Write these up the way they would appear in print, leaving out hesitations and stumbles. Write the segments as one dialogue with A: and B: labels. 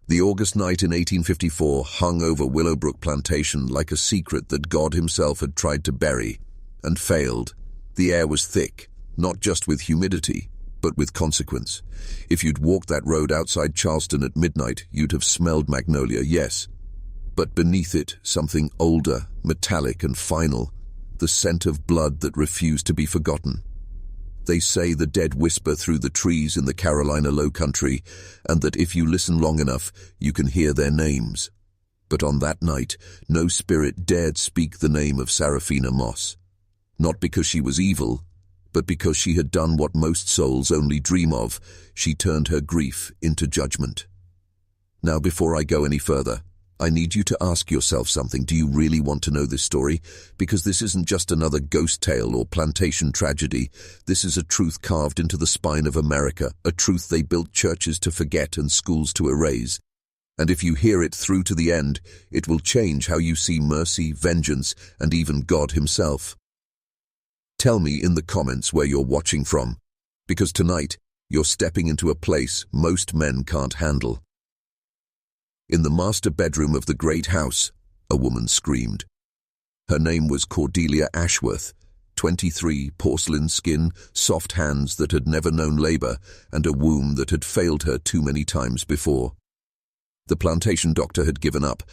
A: The August night in 1854 hung over Willowbrook Plantation like a secret that God himself had tried to bury, and failed. The air was thick, not just with humidity, but with consequence. If you'd walked that road outside Charleston at midnight, you'd have smelled magnolia, yes. But beneath it, something older, metallic and final, the scent of blood that refused to be forgotten. They say the dead whisper through the trees in the Carolina Low Country, and that if you listen long enough, you can hear their names. But on that night, no spirit dared speak the name of Seraphina Moss. Not because she was evil, but because she had done what most souls only dream of. She turned her grief into judgment. Now, before I go any further, I need you to ask yourself something. Do you really want to know this story? Because this isn't just another ghost tale or plantation tragedy. This is a truth carved into the spine of America, a truth they built churches to forget and schools to erase. And if you hear it through to the end, it will change how you see mercy, vengeance, and even God himself. Tell me in the comments where you're watching from, because tonight you're stepping into a place most men can't handle. In the master bedroom of the great house, a woman screamed. Her name was Cordelia Ashworth, 23, porcelain skin, soft hands that had never known labor, and a womb that had failed her too many times before. The plantation doctor had given up.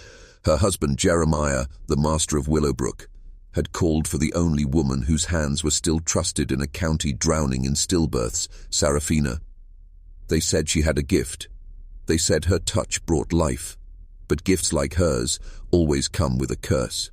A: Her husband, Jeremiah, the master of Willowbrook, had called for the only woman whose hands were still trusted in a county drowning in stillbirths, Seraphina. They said she had a gift. They said her touch brought life, but gifts like hers always come with a curse.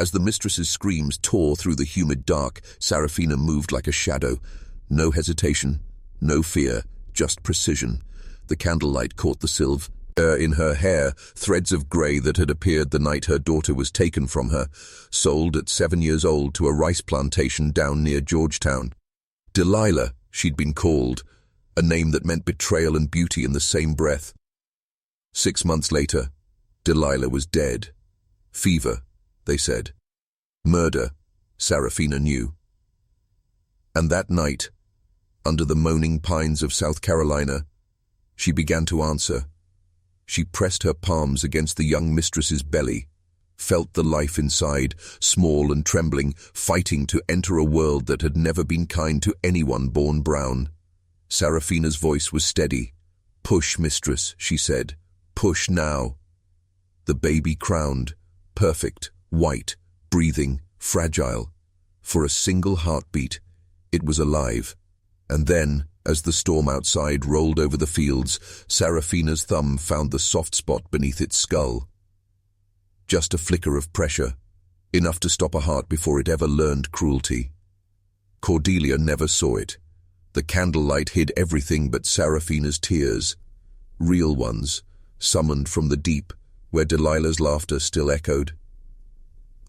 A: As the mistress's screams tore through the humid dark, Seraphina moved like a shadow. No hesitation, no fear, just precision. The candlelight caught the silver in her hair, threads of grey that had appeared the night her daughter was taken from her, sold at 7 years old to a rice plantation down near Georgetown. Delilah, she'd been called, a name that meant betrayal and beauty in the same breath. 6 months later, Delilah was dead. Fever, they said. Murder, Seraphina knew. And that night, under the moaning pines of South Carolina, she began to answer. She pressed her palms against the young mistress's belly, felt the life inside, small and trembling, fighting to enter a world that had never been kind to anyone born brown. Seraphina's voice was steady. "Push, mistress," she said. "Push now." The baby crowned, perfect, white, breathing, fragile. For a single heartbeat, it was alive. And then, as the storm outside rolled over the fields, Seraphina's thumb found the soft spot beneath its skull. Just a flicker of pressure, enough to stop a heart before it ever learned cruelty. Cordelia never saw it. The candlelight hid everything but Seraphina's tears. Real ones, summoned from the deep, where Delilah's laughter still echoed.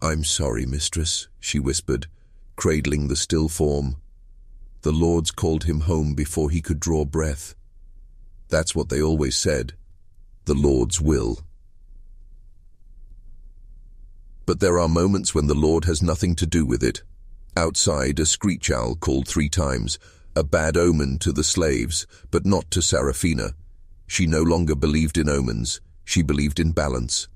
A: "I'm sorry, mistress," she whispered, cradling the still form. "The Lord's called him home before he could draw breath." That's what they always said, the Lord's will. But there are moments when the Lord has nothing to do with it. Outside, a screech owl called 3 times, a bad omen to the slaves, but not to Seraphina. She no longer believed in omens, she believed in balance.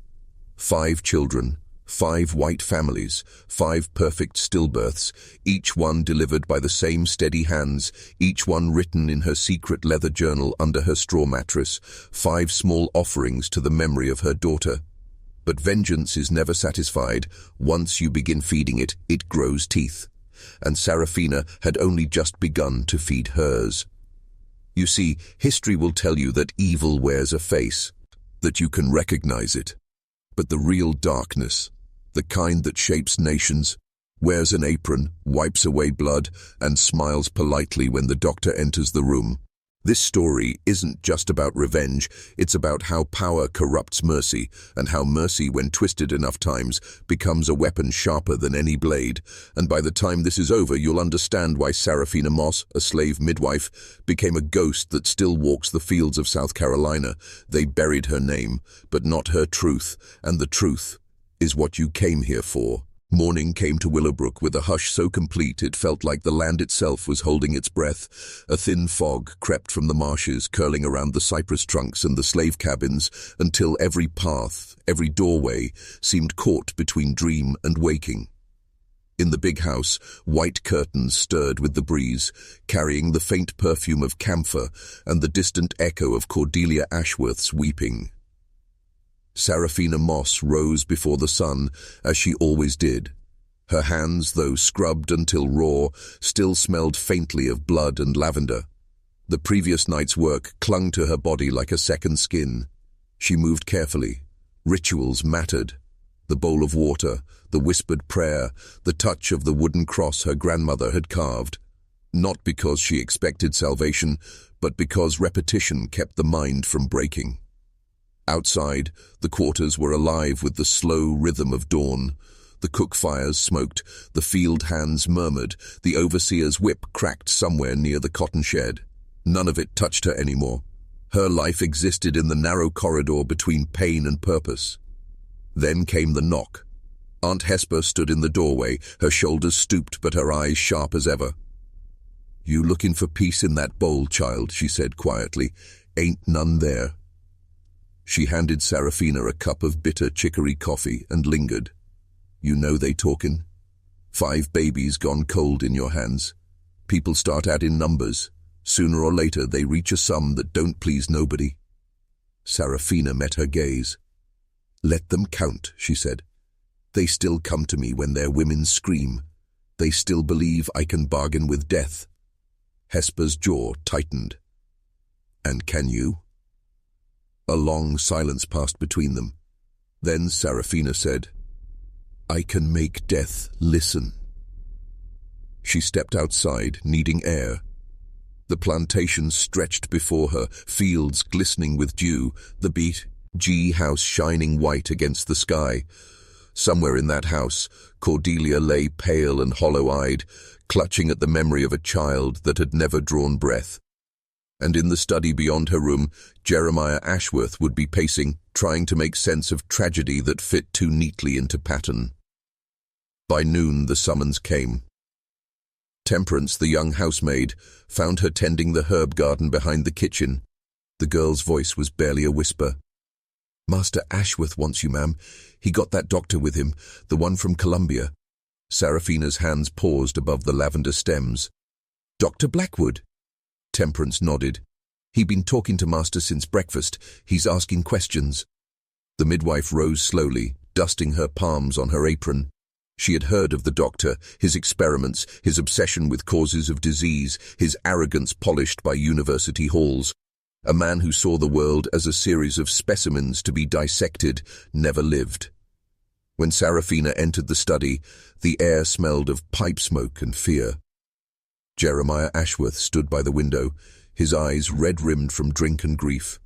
A: 5 children, 5 white families, 5 perfect stillbirths, each one delivered by the same steady hands, each one written in her secret leather journal under her straw mattress, 5 small offerings to the memory of her daughter. But vengeance is never satisfied. Once you begin feeding it, it grows teeth. And Seraphina had only just begun to feed hers. You see, history will tell you that evil wears a face, that you can recognize it. But the real darkness, the kind that shapes nations, wears an apron, wipes away blood, and smiles politely when the doctor enters the room. This story isn't just about revenge, it's about how power corrupts mercy, and how mercy, when twisted enough times, becomes a weapon sharper than any blade. And by the time this is over, you'll understand why Seraphina Moss, a slave midwife, became a ghost that still walks the fields of South Carolina. They buried her name, but not her truth, and the truth is what you came here for. Morning came to Willowbrook with a hush so complete it felt like the land itself was holding its breath. A thin fog crept from the marshes, curling around the cypress trunks and the slave cabins, until every path, every doorway, seemed caught between dream and waking. In the big house, white curtains stirred with the breeze, carrying the faint perfume of camphor and the distant echo of Cordelia Ashworth's weeping. Seraphina Moss rose before the sun, as she always did. Her hands, though scrubbed until raw, still smelled faintly of blood and lavender. The previous night's work clung to her body like a second skin. She moved carefully. Rituals mattered. The bowl of water, the whispered prayer, the touch of the wooden cross her grandmother had carved. Not because she expected salvation, but because repetition kept the mind from breaking. Outside, the quarters were alive with the slow rhythm of dawn. The cook fires smoked, the field hands murmured, the overseer's whip cracked somewhere near the cotton shed. None of it touched her anymore. Her life existed in the narrow corridor between pain and purpose. Then came the knock. Aunt Hesper stood in the doorway, her shoulders stooped but her eyes sharp as ever. "You looking for peace in that bowl, child," she said quietly. "Ain't none there." She handed Seraphina a cup of bitter chicory coffee and lingered. "You know they talkin'? 5 babies gone cold in your hands. People start out in numbers. Sooner or later they reach a sum that don't please nobody." Seraphina met her gaze. "Let them count," she said. "They still come to me when their women scream. They still believe I can bargain with death." Hesper's jaw tightened. "And can you?" A long silence passed between them. Then Seraphina said, "I can make death listen." She stepped outside, needing air. The plantation stretched before her, fields glistening with dew, the B.G. house shining white against the sky. Somewhere in that house, Cordelia lay pale and hollow-eyed, clutching at the memory of a child that had never drawn breath. And in the study beyond her room, Jeremiah Ashworth would be pacing, trying to make sense of tragedy that fit too neatly into pattern. By noon, the summons came. Temperance, the young housemaid, found her tending the herb garden behind the kitchen. The girl's voice was barely a whisper. "Master Ashworth wants you, ma'am. He got that doctor with him, the one from Columbia." Seraphina's hands paused above the lavender stems. "Dr. Blackwood?" Temperance nodded. "He been talking to Master since breakfast. He's asking questions." The midwife rose slowly, dusting her palms on her apron. She had heard of the doctor, his experiments, his obsession with causes of disease, his arrogance polished by university halls. A man who saw the world as a series of specimens to be dissected never lived. When Seraphina entered the study, the air smelled of pipe smoke and fear. Jeremiah Ashworth stood by the window, his eyes red-rimmed from drink and grief.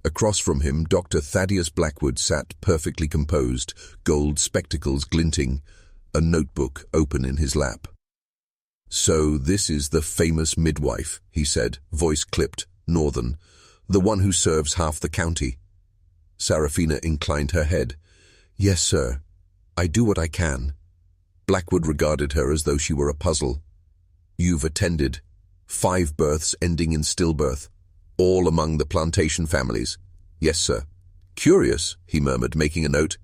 A: Across from him, Dr. Thaddeus Blackwood sat perfectly composed, gold spectacles glinting, a notebook open in his lap. "So this is the famous midwife," he said, voice clipped, northern, "the one who serves half the county." Seraphina inclined her head. "Yes, sir. I do what I can." Blackwood regarded her as though she were a puzzle. "You've attended 5 births ending in stillbirth, all among the plantation families." "Yes, sir." "Curious," he murmured, making a note.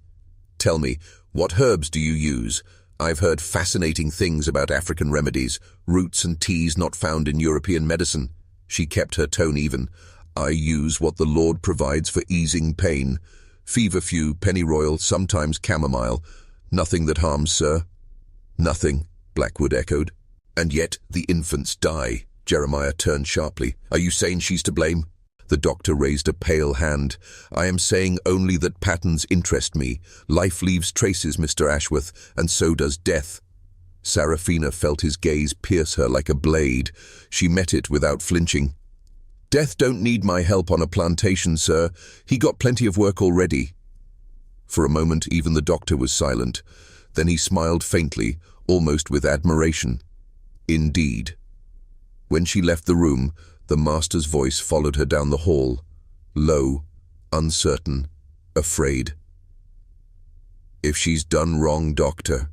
A: "Tell me, what herbs do you use? I've heard fascinating things about African remedies, roots and teas not found in European medicine." She kept her tone even. "I use what the Lord provides for easing pain. Feverfew, pennyroyal, sometimes chamomile. Nothing that harms, sir." "Nothing," Blackwood echoed. "And yet the infants die." Jeremiah turned sharply. "Are you saying she's to blame?" The doctor raised a pale hand. "I am saying only that patterns interest me. Life leaves traces, Mr. Ashworth, and so does death." Seraphina felt his gaze pierce her like a blade. She met it without flinching. "Death don't need my help on a plantation, sir. He got plenty of work already." For a moment, even the doctor was silent. Then he smiled faintly, almost with admiration. "Indeed." When she left the room, the master's voice followed her down the hall, low, uncertain, afraid. "If she's done wrong, doctor,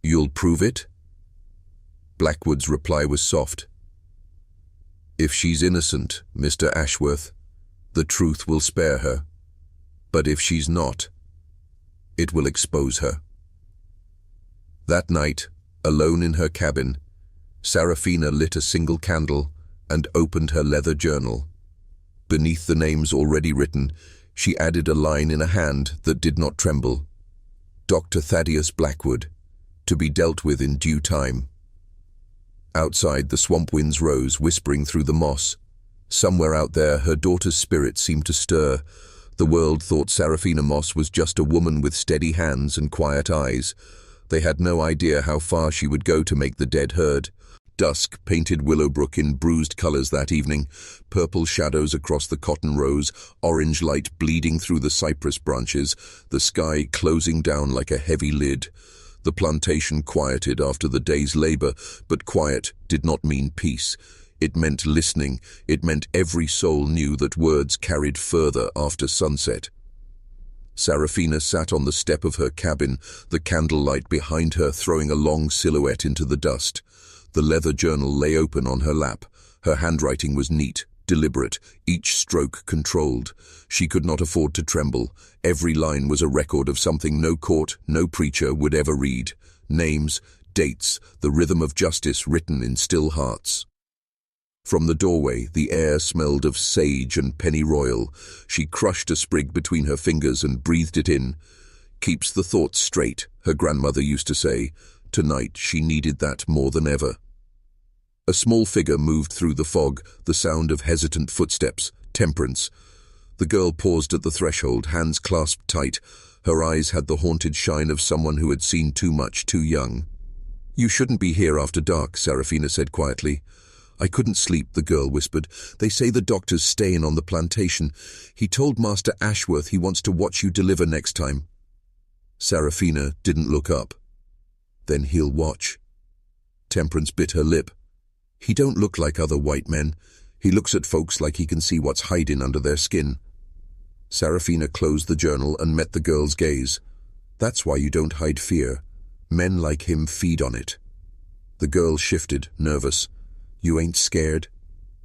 A: You'll prove it? Blackwood's reply was soft. If she's innocent, Mr. Ashworth, the truth will spare her. But if she's not, it will expose her. That night, alone in her cabin, Serafina lit a single candle and opened her leather journal. Beneath the names already written, she added a line in a hand that did not tremble. Dr. Thaddeus Blackwood, to be dealt with in due time. Outside, the swamp winds rose, whispering through the moss. Somewhere out there, her daughter's spirit seemed to stir. The world thought Serafina Moss was just a woman with steady hands and quiet eyes. They had no idea how far she would go to make the dead heard. Dusk painted Willowbrook in bruised colors that evening, purple shadows across the cotton rows, orange light bleeding through the cypress branches, the sky closing down like a heavy lid. The plantation quieted after the day's labor, but quiet did not mean peace. It meant listening. It meant every soul knew that words carried further after sunset. Serafina sat on the step of her cabin, the candlelight behind her throwing a long silhouette into the dust. The leather journal lay open on her lap. Her handwriting was neat, deliberate, each stroke controlled. She could not afford to tremble. Every line was a record of something no court, no preacher would ever read. Names, dates, the rhythm of justice written in still hearts. From the doorway, the air smelled of sage and pennyroyal. She crushed a sprig between her fingers and breathed it in. Keeps the thoughts straight, her grandmother used to say. Tonight she needed that more than ever. A small figure moved through the fog, the sound of hesitant footsteps. Temperance. The girl paused at the threshold, hands clasped tight. Her eyes had the haunted shine of someone who had seen too much too young. "You shouldn't be here after dark," Serafina said quietly. "I couldn't sleep," the girl whispered. "They say the doctor's staying on the plantation. He told Master Ashworth he wants to watch you deliver next time." Serafina didn't look up. "Then he'll watch." Temperance bit her lip. "He don't look like other white men. He looks at folks like he can see what's hiding under their skin." Serafina closed the journal and met the girl's gaze. "That's why you don't hide fear. Men like him feed on it." The girl shifted, nervous. "You ain't scared?"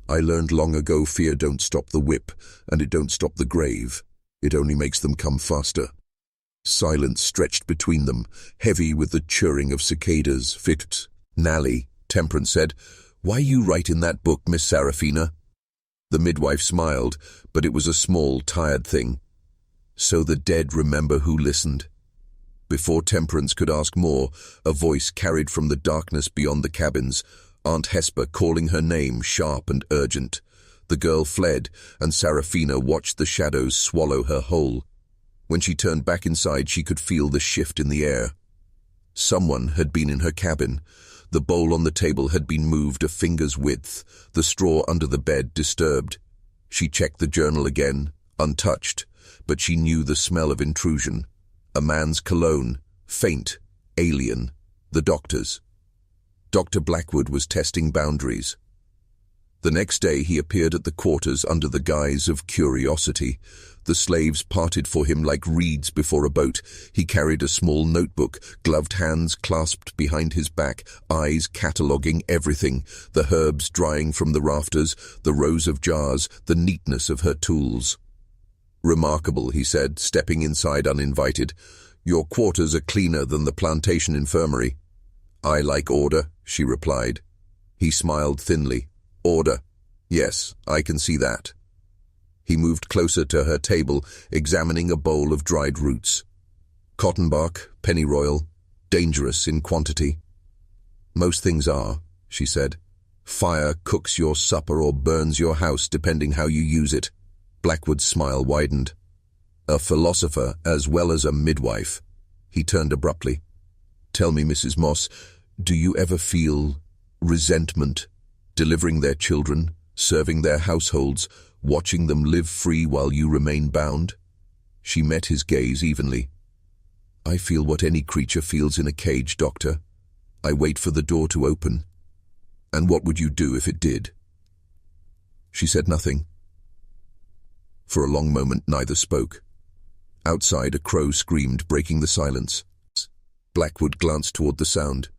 A: "I learned long ago fear don't stop the whip, and it don't stop the grave. It only makes them come faster." Silence stretched between them, heavy with the chirring of cicadas. "Fit, Nally," Temperance said. "Why you writing that book, Miss Serafina?" The midwife smiled, but it was a small, tired thing. "So the dead remember who listened." Before Temperance could ask more, a voice carried from the darkness beyond the cabins, Aunt Hesper calling her name, sharp and urgent. The girl fled, and Serafina watched the shadows swallow her whole. When she turned back inside, she could feel the shift in the air. Someone had been in her cabin. The bowl on the table had been moved a finger's width, the straw under the bed disturbed. She checked the journal again, untouched, but she knew the smell of intrusion. A man's cologne, faint, alien, the doctor's. Dr. Blackwood was testing boundaries. The next day he appeared at the quarters under the guise of curiosity. The slaves parted for him like reeds before a boat. He carried a small notebook, gloved hands clasped behind his back, eyes cataloguing everything, the herbs drying from the rafters, the rows of jars, the neatness of her tools. "Remarkable," he said, stepping inside uninvited. "Your quarters are cleaner than the plantation infirmary." "I like order," she replied. He smiled thinly. "Order. Yes, I can see that." He moved closer to her table, examining a bowl of dried roots. "Cotton bark, pennyroyal, dangerous in quantity." "Most things are," she said. "Fire cooks your supper or burns your house, depending how you use it." Blackwood's smile widened. "A philosopher as well as a midwife." He turned abruptly. "Tell me, Mrs. Moss, do you ever feel resentment, delivering their children, serving their households, watching them live free while you remain bound?" She met his gaze evenly. "I feel what any creature feels in a cage, Doctor. I wait for the door to open." "And what would you do if it did?" She said nothing. For a long moment neither spoke. Outside a crow screamed, breaking the silence. Blackwood glanced toward the sound.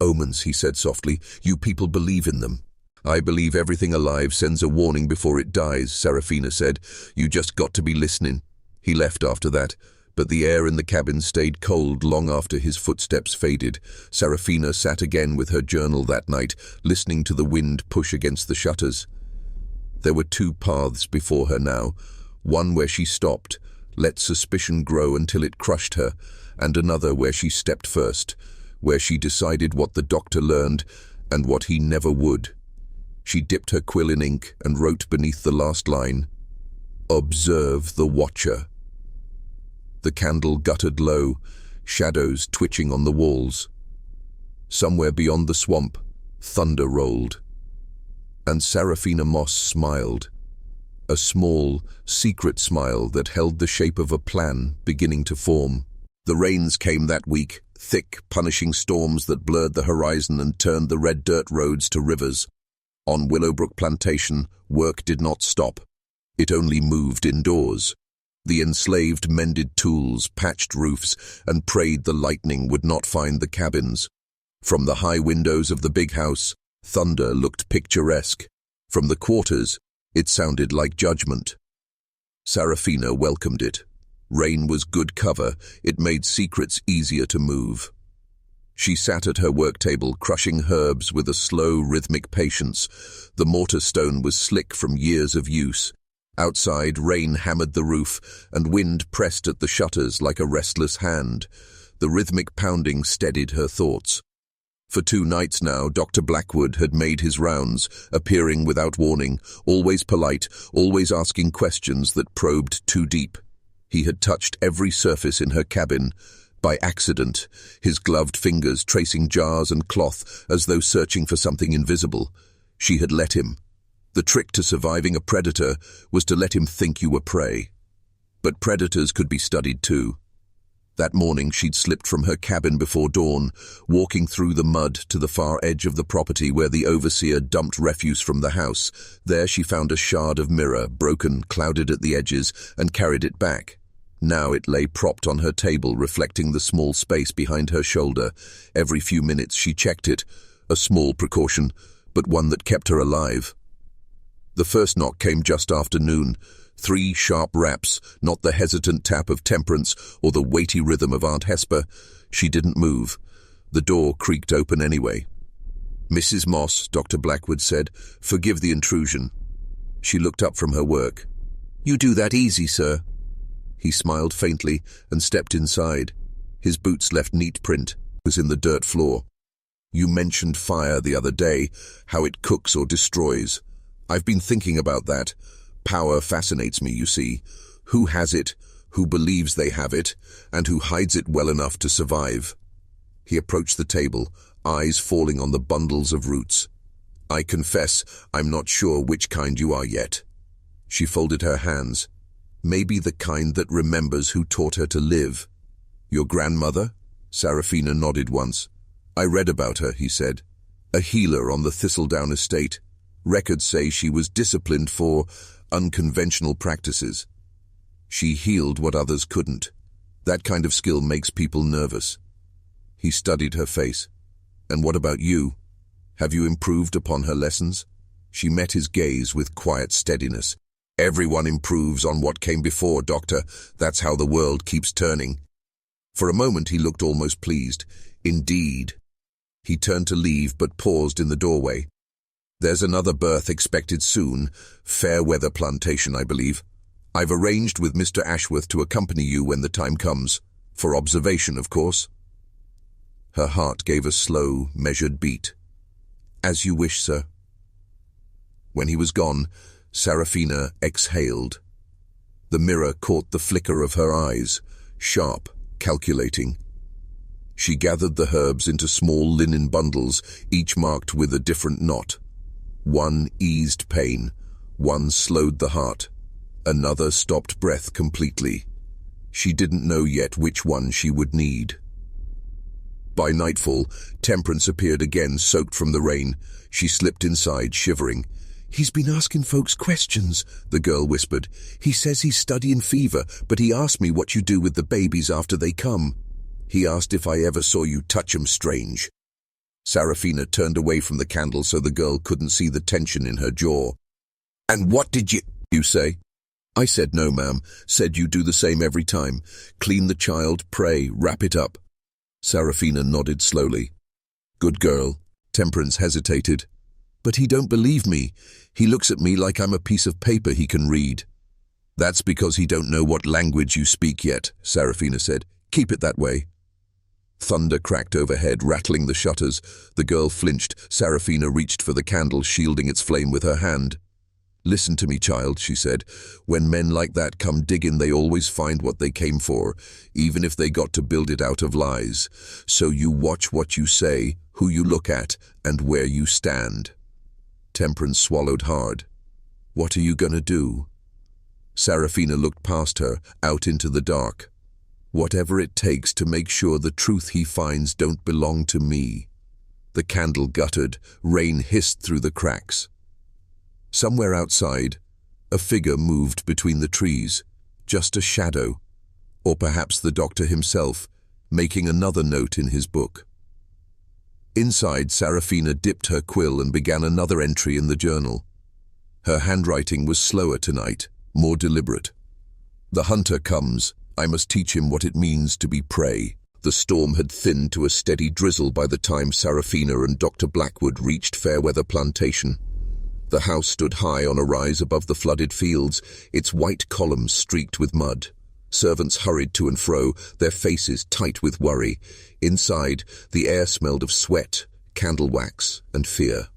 A: "Omens," he said softly. "You people believe in them." "I believe everything alive sends a warning before it dies," Serafina said. "You just got to be listening." He left after that, but the air in the cabin stayed cold long after his footsteps faded. Serafina sat again with her journal that night, listening to the wind push against the shutters. There were two paths before her now, one where she stopped, let suspicion grow until it crushed her, and another where she stepped first, where she decided what the doctor learned and what he never would. She dipped her quill in ink and wrote beneath the last line, "Observe the Watcher." The candle guttered low, shadows twitching on the walls. Somewhere beyond the swamp, thunder rolled. And Serafina Moss smiled, a small, secret smile that held the shape of a plan beginning to form. The rains came that week, thick, punishing storms that blurred the horizon and turned the red dirt roads to rivers. On Willowbrook Plantation, work did not stop. It only moved indoors. The enslaved mended tools, patched roofs, and prayed the lightning would not find the cabins. From the high windows of the big house, thunder looked picturesque. From the quarters, it sounded like judgment. Serafina welcomed it. Rain was good cover. It made secrets easier to move. She sat at her work table, crushing herbs with a slow, rhythmic patience. The mortar stone was slick from years of use. Outside, rain hammered the roof, and wind pressed at the shutters like a restless hand. The rhythmic pounding steadied her thoughts. For 2 nights now, Dr. Blackwood had made his rounds, appearing without warning, always polite, always asking questions that probed too deep. He had touched every surface in her cabin, by accident, his gloved fingers tracing jars and cloth as though searching for something invisible. She had let him. The trick to surviving a predator was to let him think you were prey. But predators could be studied too. That morning she'd slipped from her cabin before dawn, walking through the mud to the far edge of the property where the overseer dumped refuse from the house. There she found a shard of mirror, broken, clouded at the edges, and carried it back. Now it lay propped on her table, reflecting the small space behind her shoulder. Every few minutes she checked it, a small precaution, but one that kept her alive. The first knock came just after noon. 3 sharp raps, not the hesitant tap of Temperance or the weighty rhythm of Aunt Hesper. She didn't move. The door creaked open anyway. "Mrs. Moss," Dr. Blackwood said, "forgive the intrusion." She looked up from her work. "You do that easy, sir." He smiled faintly and stepped inside. His boots left neat print. It was in the dirt floor. "You mentioned fire the other day, how it cooks or destroys. I've been thinking about that. Power fascinates me, you see. Who has it, who believes they have it, and who hides it well enough to survive?" He approached the table, eyes falling on the bundles of roots. "I confess, I'm not sure which kind you are yet." She folded her hands. "Maybe the kind that remembers who taught her to live." "Your grandmother?" Serafina nodded once. "I read about her," he said. "A healer on the Thistledown estate. Records say she was disciplined for unconventional practices. She healed what others couldn't. That kind of skill makes people nervous." He studied her face. "And what about you? Have you improved upon her lessons?" She met his gaze with quiet steadiness. "Everyone improves on what came before, Doctor. That's how the world keeps turning." For a moment he looked almost pleased. "Indeed." He turned to leave but paused in the doorway. "There's another birth expected soon. Fairweather Plantation, I believe. I've arranged with Mr. Ashworth to accompany you when the time comes. For observation, of course." Her heart gave a slow, measured beat. "As you wish, sir." When he was gone, Serafina exhaled. The mirror caught the flicker of her eyes, sharp, calculating. She gathered the herbs into small linen bundles, each marked with a different knot. One eased pain, one slowed the heart, another stopped breath completely. She didn't know yet which one she would need. By nightfall, Temperance appeared again, soaked from the rain. She slipped inside, shivering. "He's been asking folks questions," the girl whispered. "He says he's studying fever, but he asked me what you do with the babies after they come." He asked if I ever saw you touch 'em strange. Serafina turned away from the candle so the girl couldn't see the tension in her jaw. And what did you say? I said no, ma'am. Said you do the same every time. Clean the child, pray, wrap it up. Serafina nodded slowly. Good girl. Temperance hesitated. But he don't believe me. He looks at me like I'm a piece of paper he can read. That's because he don't know what language you speak yet, Serafina said. Keep it that way. Thunder cracked overhead, rattling the shutters. The girl flinched. Serafina reached for the candle, shielding its flame with her hand. Listen to me, child, she said. When men like that come digging, they always find what they came for, even if they got to build it out of lies. So you watch what you say, who you look at, and where you stand. Temperance swallowed hard. What are you gonna do? Serafina looked past her, out into the dark. Whatever it takes to make sure the truth he finds don't belong to me. The candle guttered, rain hissed through the cracks. Somewhere outside, a figure moved between the trees, just a shadow, or perhaps the doctor himself, making another note in his book. Inside, Serafina dipped her quill and began another entry in the journal. Her handwriting was slower tonight, more deliberate. The hunter comes. I must teach him what it means to be prey. The storm had thinned to a steady drizzle by the time Serafina and Dr. Blackwood reached Fairweather Plantation. The house stood high on a rise above the flooded fields, its white columns streaked with mud. Servants hurried to and fro, their faces tight with worry. Inside, the air smelled of sweat, candle wax, and fear.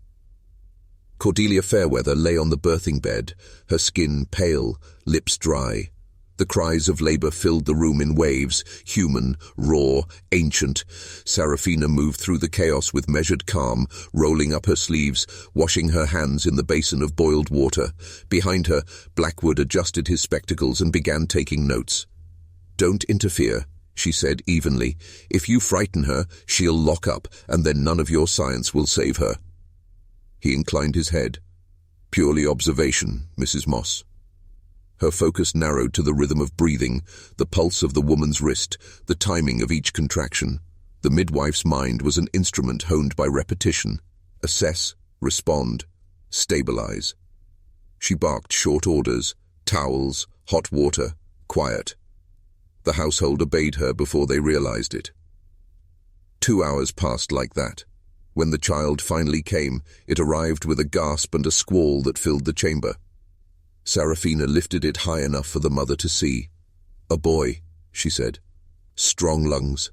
A: Cordelia Fairweather lay on the birthing bed, her skin pale, lips dry. The cries of labor filled the room in waves, human, raw, ancient. Serafina moved through the chaos with measured calm, rolling up her sleeves, washing her hands in the basin of boiled water. Behind her, Blackwood adjusted his spectacles and began taking notes. Don't interfere, she said evenly. If you frighten her, she'll lock up, and then none of your science will save her. He inclined his head. Purely observation, Mrs. Moss. Her focus narrowed to the rhythm of breathing, the pulse of the woman's wrist, the timing of each contraction. The midwife's mind was an instrument honed by repetition. Assess, respond, stabilize. She barked short orders, towels, hot water, quiet. The household obeyed her before they realized it. 2 hours passed like that. When the child finally came, it arrived with a gasp and a squall that filled the chamber. Serafina lifted it high enough for the mother to see. A boy, she said. Strong lungs.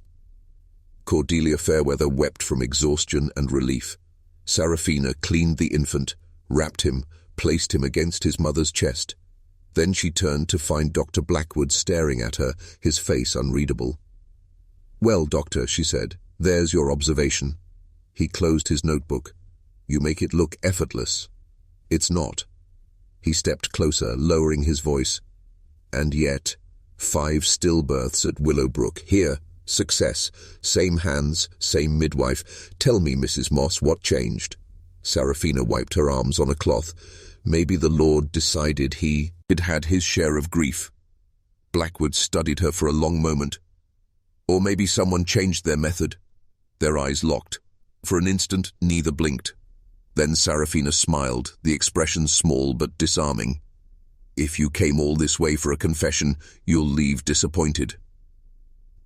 A: Cordelia Fairweather wept from exhaustion and relief. Serafina cleaned the infant, wrapped him, placed him against his mother's chest. Then she turned to find Dr. Blackwood staring at her, his face unreadable. Well, doctor, she said, there's your observation. He closed his notebook. You make it look effortless. It's not. He stepped closer, lowering his voice. And yet, 5 stillbirths at Willowbrook. Here, success. Same hands, same midwife. Tell me, Mrs. Moss, what changed? Serafina wiped her arms on a cloth. Maybe the Lord decided he had had his share of grief. Blackwood studied her for a long moment. Or maybe someone changed their method. Their eyes locked. For an instant, neither blinked. Then Serafina smiled, the expression small but disarming. If you came all this way for a confession, you'll leave disappointed.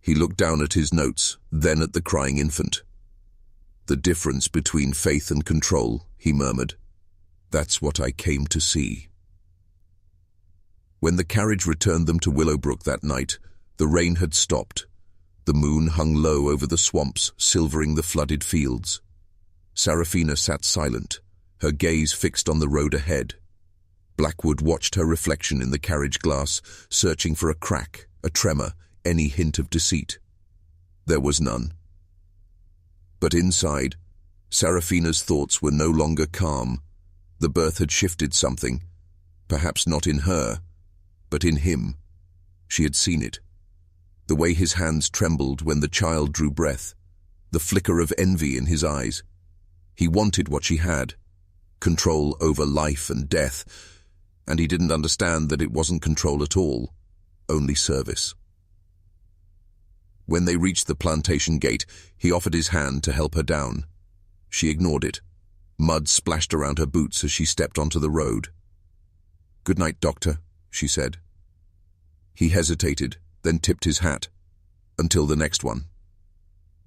A: He looked down at his notes, then at the crying infant. The difference between faith and control, he murmured. That's what I came to see. When the carriage returned them to Willowbrook that night, the rain had stopped. The moon hung low over the swamps, silvering the flooded fields. Serafina sat silent, her gaze fixed on the road ahead. Blackwood watched her reflection in the carriage glass, searching for a crack, a tremor, any hint of deceit. There was none. But inside, Serafina's thoughts were no longer calm. The birth had shifted something, perhaps not in her, but in him. She had seen it. The way his hands trembled when the child drew breath, the flicker of envy in his eyes. He wanted what she had, control over life and death, and he didn't understand that it wasn't control at all, only service. When they reached the plantation gate, he offered his hand to help her down. She ignored it. Mud splashed around her boots as she stepped onto the road. "Good night, Doctor," she said. He hesitated, then tipped his hat. "Until the next one."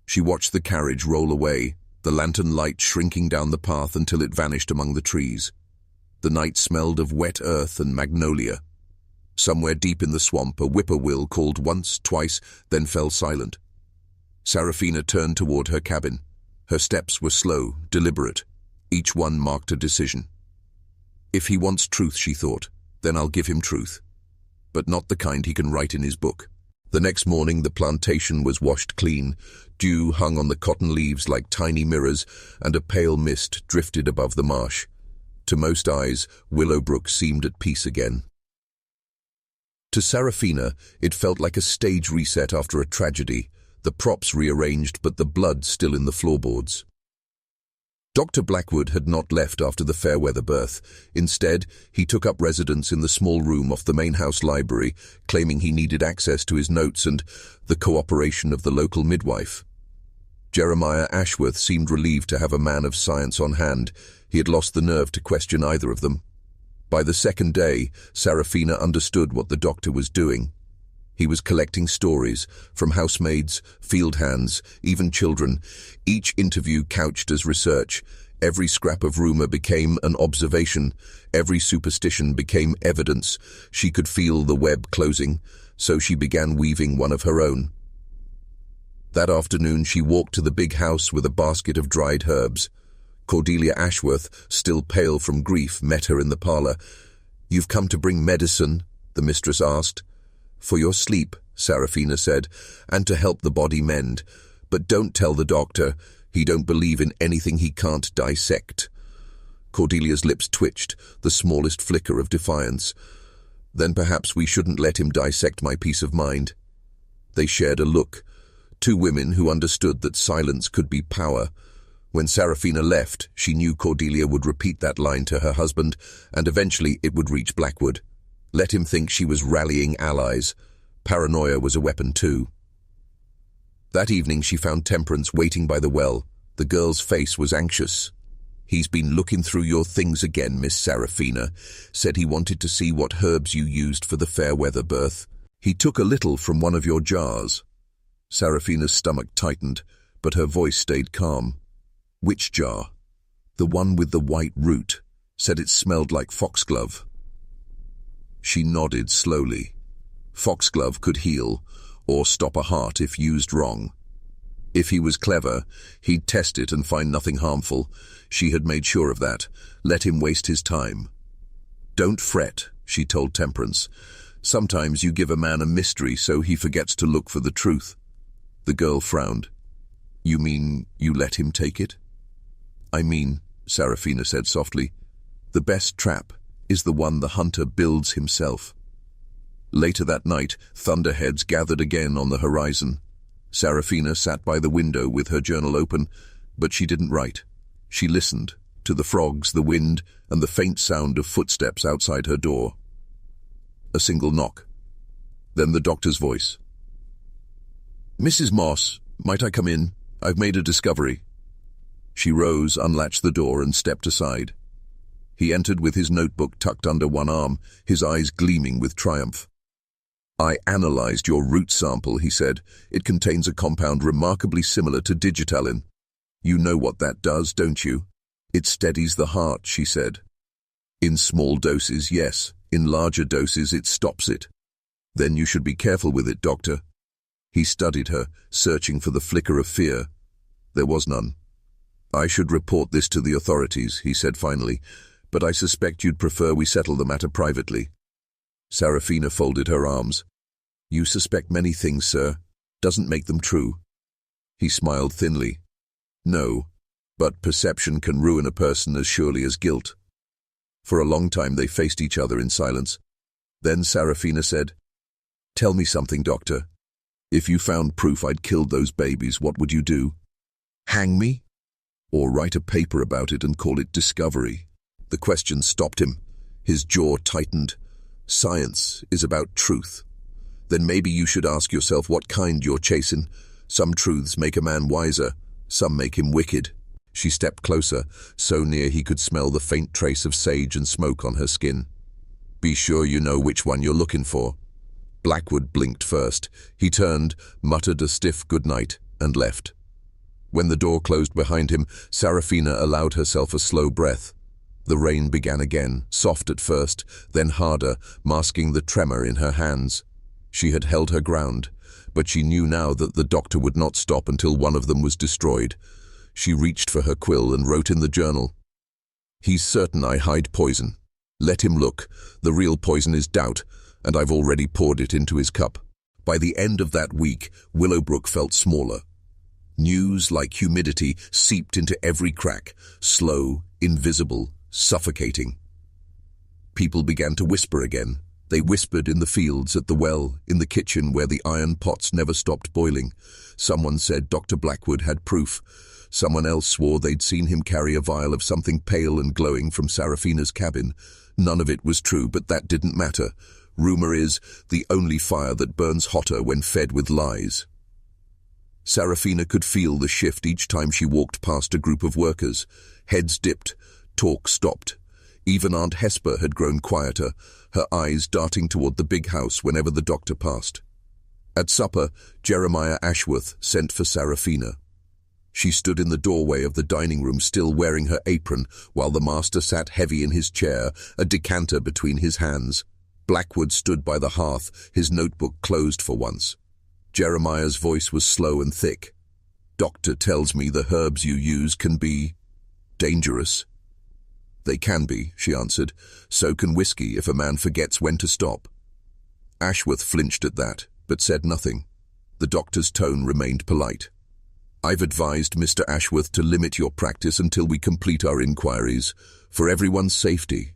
A: She watched the carriage roll away, the lantern light shrinking down the path until it vanished among the trees. The night smelled of wet earth and magnolia. Somewhere deep in the swamp, a whippoorwill called once, twice, then fell silent. Serafina turned toward her cabin. Her steps were slow, deliberate. Each one marked a decision. If he wants truth, she thought, then I'll give him truth. But not the kind he can write in his book. The next morning, the plantation was washed clean. Dew hung on the cotton leaves like tiny mirrors, and a pale mist drifted above the marsh. To most eyes, Willowbrook seemed at peace again. To Serafina, it felt like a stage reset after a tragedy, the props rearranged but the blood still in the floorboards. Dr. Blackwood had not left after the Fairweather birth. Instead, he took up residence in the small room off the main house library, claiming he needed access to his notes and the cooperation of the local midwife. Jeremiah Ashworth seemed relieved to have a man of science on hand. He had lost the nerve to question either of them. By the second day, Serafina understood what the doctor was doing. He was collecting stories from housemaids, field hands, even children, each interview couched as research. Every scrap of rumor became an observation. Every superstition became evidence. She could feel the web closing, so she began weaving one of her own. That afternoon, she walked to the big house with a basket of dried herbs. Cordelia Ashworth, still pale from grief, met her in the parlor. "You've come to bring medicine?" the mistress asked. "For your sleep," Serafina said, "and to help the body mend. But don't tell the doctor. He don't believe in anything he can't dissect." Cordelia's lips twitched, the smallest flicker of defiance. "Then perhaps we shouldn't let him dissect my peace of mind." They shared a look, two women who understood that silence could be power. When Serafina left, she knew Cordelia would repeat that line to her husband, and eventually it would reach Blackwood. Let him think she was rallying allies. Paranoia was a weapon too. That evening she found Temperance waiting by the well. The girl's face was anxious. "He's been looking through your things again, Miss Serafina. Said he wanted to see what herbs you used for the Fairweather birth. He took a little from one of your jars." Serafina's stomach tightened, but her voice stayed calm. "Which jar?" "The one with the white root. Said it smelled like foxglove." She nodded slowly. Foxglove could heal, or stop a heart if used wrong. If he was clever, he'd test it and find nothing harmful. She had made sure of that. Let him waste his time. "Don't fret," she told Temperance. "Sometimes you give a man a mystery so he forgets to look for the truth." The girl frowned. "You mean you let him take it?" "I mean," Serafina said softly, "the best trap is the one the hunter builds himself." Later that night, thunderheads gathered again on the horizon. Serafina sat by the window with her journal open, but she didn't write. She listened to the frogs, the wind, and the faint sound of footsteps outside her door. A single knock. Then the doctor's voice. "Mrs. Moss, might I come in? I've made a discovery." She rose, unlatched the door, and stepped aside. He entered with his notebook tucked under one arm, his eyes gleaming with triumph. "I analyzed your root sample," he said. "It contains a compound remarkably similar to digitalin. You know what that does, don't you?" "It steadies the heart," she said. "In small doses, yes. In larger doses, it stops it." "Then you should be careful with it, Doctor." He studied her, searching for the flicker of fear. There was none. "I should report this to the authorities," he said finally, "but I suspect you'd prefer we settle the matter privately." Serafina folded her arms. "You suspect many things, sir. Doesn't make them true." He smiled thinly. "No, but perception can ruin a person as surely as guilt." For a long time they faced each other in silence. Then Serafina said, "Tell me something, Doctor. If you found proof I'd killed those babies, what would you do? Hang me? Or write a paper about it and call it discovery?" The question stopped him. His jaw tightened. Science is about truth. Then maybe you should ask yourself what kind you're chasing. Some truths make a man wiser, some make him wicked. She stepped closer, so near he could smell the faint trace of sage and smoke on her skin. Be sure you know which one you're looking for. Blackwood blinked first. He turned, muttered a stiff goodnight, and left. When the door closed behind him, Serafina allowed herself a slow breath. The rain began again, soft at first, then harder, masking the tremor in her hands. She had held her ground, but she knew now that the doctor would not stop until one of them was destroyed. She reached for her quill and wrote in the journal, "He's certain I hide poison. Let him look. The real poison is doubt, and I've already poured it into his cup." By the end of that week, Willowbrook felt smaller. News, like humidity, seeped into every crack, slow, invisible, suffocating. People began to whisper again. They whispered in the fields, at the well, in the kitchen where the iron pots never stopped boiling. Someone said Dr. Blackwood had proof. Someone else swore they'd seen him carry a vial of something pale and glowing from Serafina's cabin. None of it was true, but that didn't matter. Rumor is the only fire that burns hotter when fed with lies. Serafina could feel the shift each time she walked past a group of workers. Heads dipped, talk stopped. Even Aunt Hesper had grown quieter, her eyes darting toward the big house whenever the doctor passed. At supper, Jeremiah Ashworth sent for Serafina. She stood in the doorway of the dining room, still wearing her apron, while the master sat heavy in his chair, a decanter between his hands. Blackwood stood by the hearth, his notebook closed for once. Jeremiah's voice was slow and thick. "Doctor tells me the herbs you use can be dangerous." "They can be," she answered. "So can whiskey if a man forgets when to stop." Ashworth flinched at that, but said nothing. The doctor's tone remained polite. "I've advised Mr. Ashworth to limit your practice until we complete our inquiries, for everyone's safety."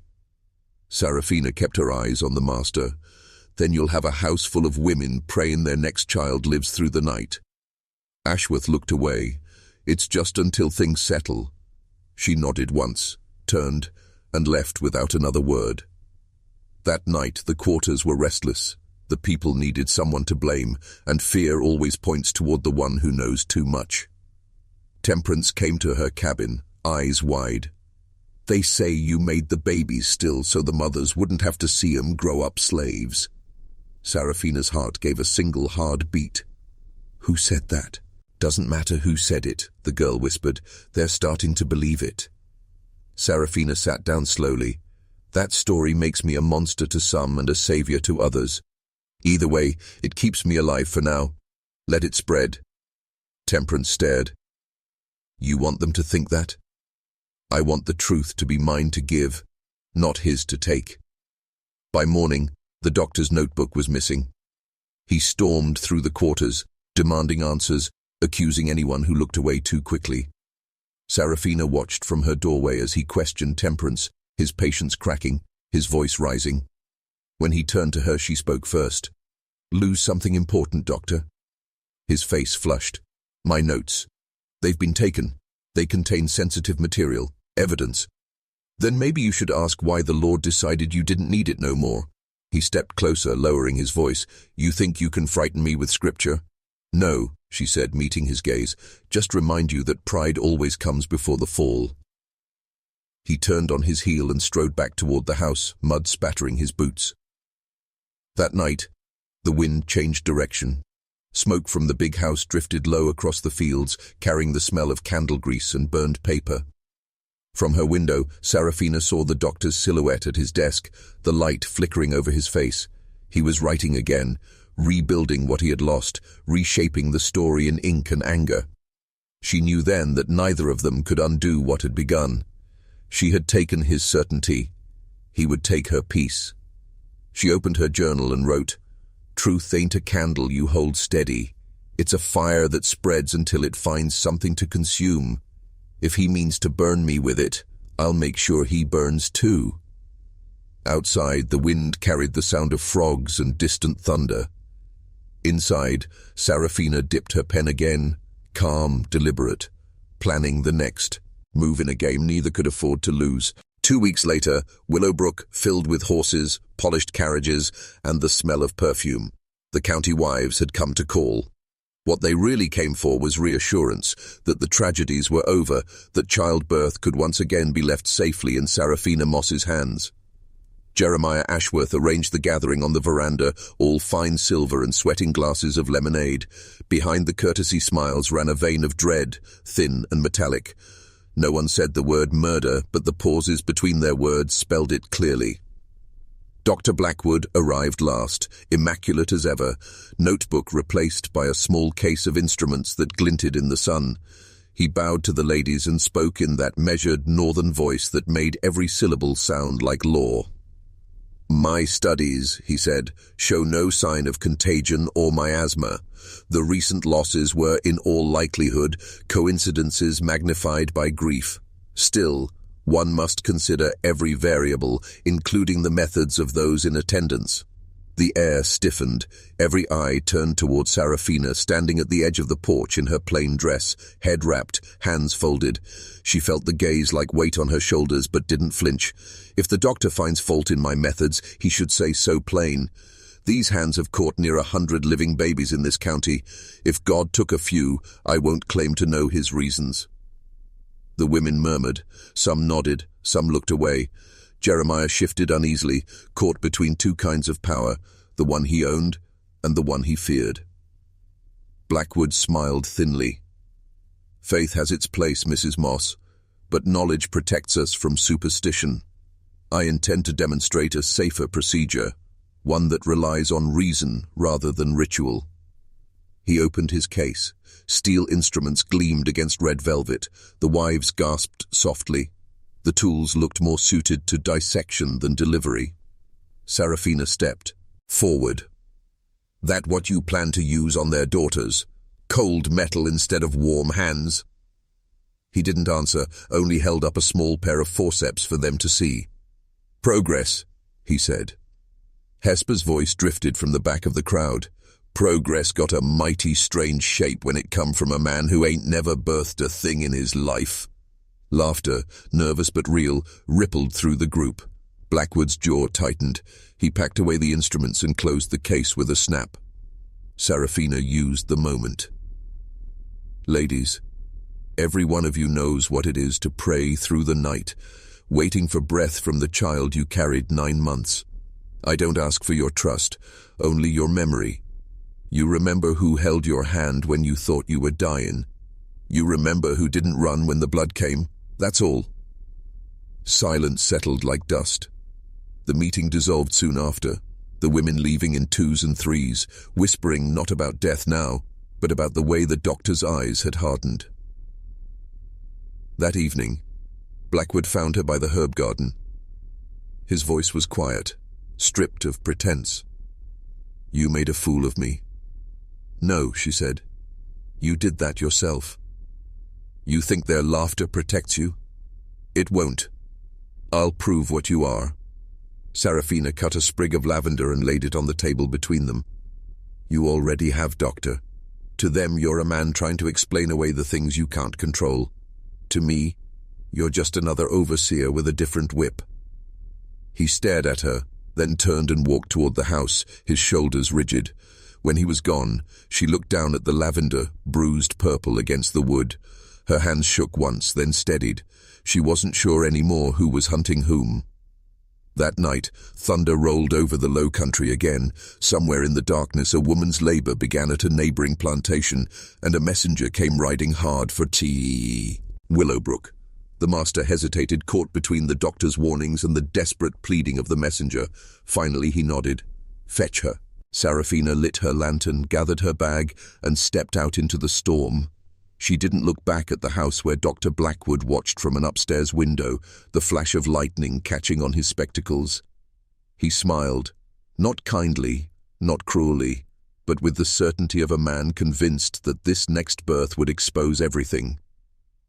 A: Serafina kept her eyes on the master. "Then you'll have a house full of women praying their next child lives through the night." Ashworth looked away. "It's just until things settle." She nodded once, turned, and left without another word. That night the quarters were restless. The people needed someone to blame, and fear always points toward the one who knows too much. Temperance came to her cabin, eyes wide. "They say you made the babies still so the mothers wouldn't have to see 'em grow up slaves." Serafina's heart gave a single hard beat. "Who said that?" "Doesn't matter who said it," the girl whispered. "They're starting to believe it." Serafina sat down slowly. "That story makes me a monster to some and a savior to others. Either way, it keeps me alive for now. Let it spread." Temperance stared. "You want them to think that?" "I want the truth to be mine to give, not his to take." By morning, the doctor's notebook was missing. He stormed through the quarters, demanding answers, accusing anyone who looked away too quickly. Serafina watched from her doorway as he questioned Temperance, his patience cracking, his voice rising. When he turned to her, she spoke first. "Lose something important, Doctor?" His face flushed. "My notes. They've been taken. They contain sensitive material, evidence." "Then maybe you should ask why the Lord decided you didn't need it no more." He stepped closer, lowering his voice. "You think you can frighten me with scripture?" "No," she said, meeting his gaze. "Just remind you that pride always comes before the fall." He turned on his heel and strode back toward the house, mud spattering his boots. That night, the wind changed direction. Smoke from the big house drifted low across the fields, carrying the smell of candle grease and burned paper. From her window, Serafina saw the doctor's silhouette at his desk, the light flickering over his face. He was writing again, rebuilding what he had lost, reshaping the story in ink and anger. She knew then that neither of them could undo what had begun. She had taken his certainty. He would take her peace. She opened her journal and wrote, "Truth ain't a candle you hold steady. It's a fire that spreads until it finds something to consume. If he means to burn me with it, I'll make sure he burns too." Outside, the wind carried the sound of frogs and distant thunder. Inside, Serafina dipped her pen again, calm, deliberate, planning the next move in a game neither could afford to lose. 2 weeks later, Willowbrook, filled with horses, polished carriages, and the smell of perfume. The county wives had come to call. What they really came for was reassurance that the tragedies were over, that childbirth could once again be left safely in Seraphina Moss's hands. Jeremiah Ashworth arranged the gathering on the veranda, all fine silver and sweating glasses of lemonade. Behind the courtesy smiles ran a vein of dread, thin and metallic. No one said the word murder, but the pauses between their words spelled it clearly. Dr. Blackwood arrived last, immaculate as ever, notebook replaced by a small case of instruments that glinted in the sun. He bowed to the ladies and spoke in that measured northern voice that made every syllable sound like law. "My studies," he said, "show no sign of contagion or miasma. The recent losses were, in all likelihood, coincidences magnified by grief. Still, one must consider every variable, including the methods of those in attendance." The air stiffened. Every eye turned toward Seraphina, standing at the edge of the porch in her plain dress, head wrapped, hands folded. She felt the gaze like weight on her shoulders, but didn't flinch. "If the doctor finds fault in my methods, he should say so plain. These hands have caught near 100 living babies in this county. If God took a few, I won't claim to know his reasons." The women murmured. Some nodded, some looked away. Jeremiah shifted uneasily, caught between two kinds of power, the one he owned and the one he feared. Blackwood smiled thinly. "Faith has its place, Mrs. Moss, but knowledge protects us from superstition. I intend to demonstrate a safer procedure, one that relies on reason rather than ritual." He opened his case. Steel instruments gleamed against red velvet. The wives gasped softly. The tools looked more suited to dissection than delivery. Seraphina stepped forward. "That what you plan to use on their daughters? Cold metal instead of warm hands?" He didn't answer, only held up a small pair of forceps for them to see. "Progress," he said. Hesper's voice drifted from the back of the crowd. "Progress got a mighty strange shape when it come from a man who ain't never birthed a thing in his life." Laughter, nervous but real, rippled through the group. Blackwood's jaw tightened. He packed away the instruments and closed the case with a snap. Seraphina used the moment. "Ladies, every one of you knows what it is to pray through the night, waiting for breath from the child you carried 9 months. I don't ask for your trust, only your memory. You remember who held your hand when you thought you were dying. You remember who didn't run when the blood came. That's all." Silence settled like dust. The meeting dissolved soon after, the women leaving in 2s and 3s, whispering not about death now, but about the way the doctor's eyes had hardened. That evening, Blackwood found her by the herb garden. His voice was quiet, stripped of pretense. "You made a fool of me." "No," she said. "You did that yourself. You think their laughter protects you? It won't. I'll prove what you are." Seraphina cut a sprig of lavender and laid it on the table between them. "You already have, Doctor. To them, you're a man trying to explain away the things you can't control. To me, you're just another overseer with a different whip." He stared at her, then turned and walked toward the house, his shoulders rigid. When he was gone, she looked down at the lavender, bruised purple against the wood. Her hands shook once, then steadied. She wasn't sure anymore who was hunting whom. That night, thunder rolled over the low country again. Somewhere in the darkness, a woman's labor began at a neighboring plantation, and a messenger came riding hard for Willowbrook. The master hesitated, caught between the doctor's warnings and the desperate pleading of the messenger. Finally he nodded. "Fetch her." Seraphina lit her lantern, gathered her bag, and stepped out into the storm. She didn't look back at the house where Dr. Blackwood watched from an upstairs window, the flash of lightning catching on his spectacles. He smiled, not kindly, not cruelly, but with the certainty of a man convinced that this next birth would expose everything.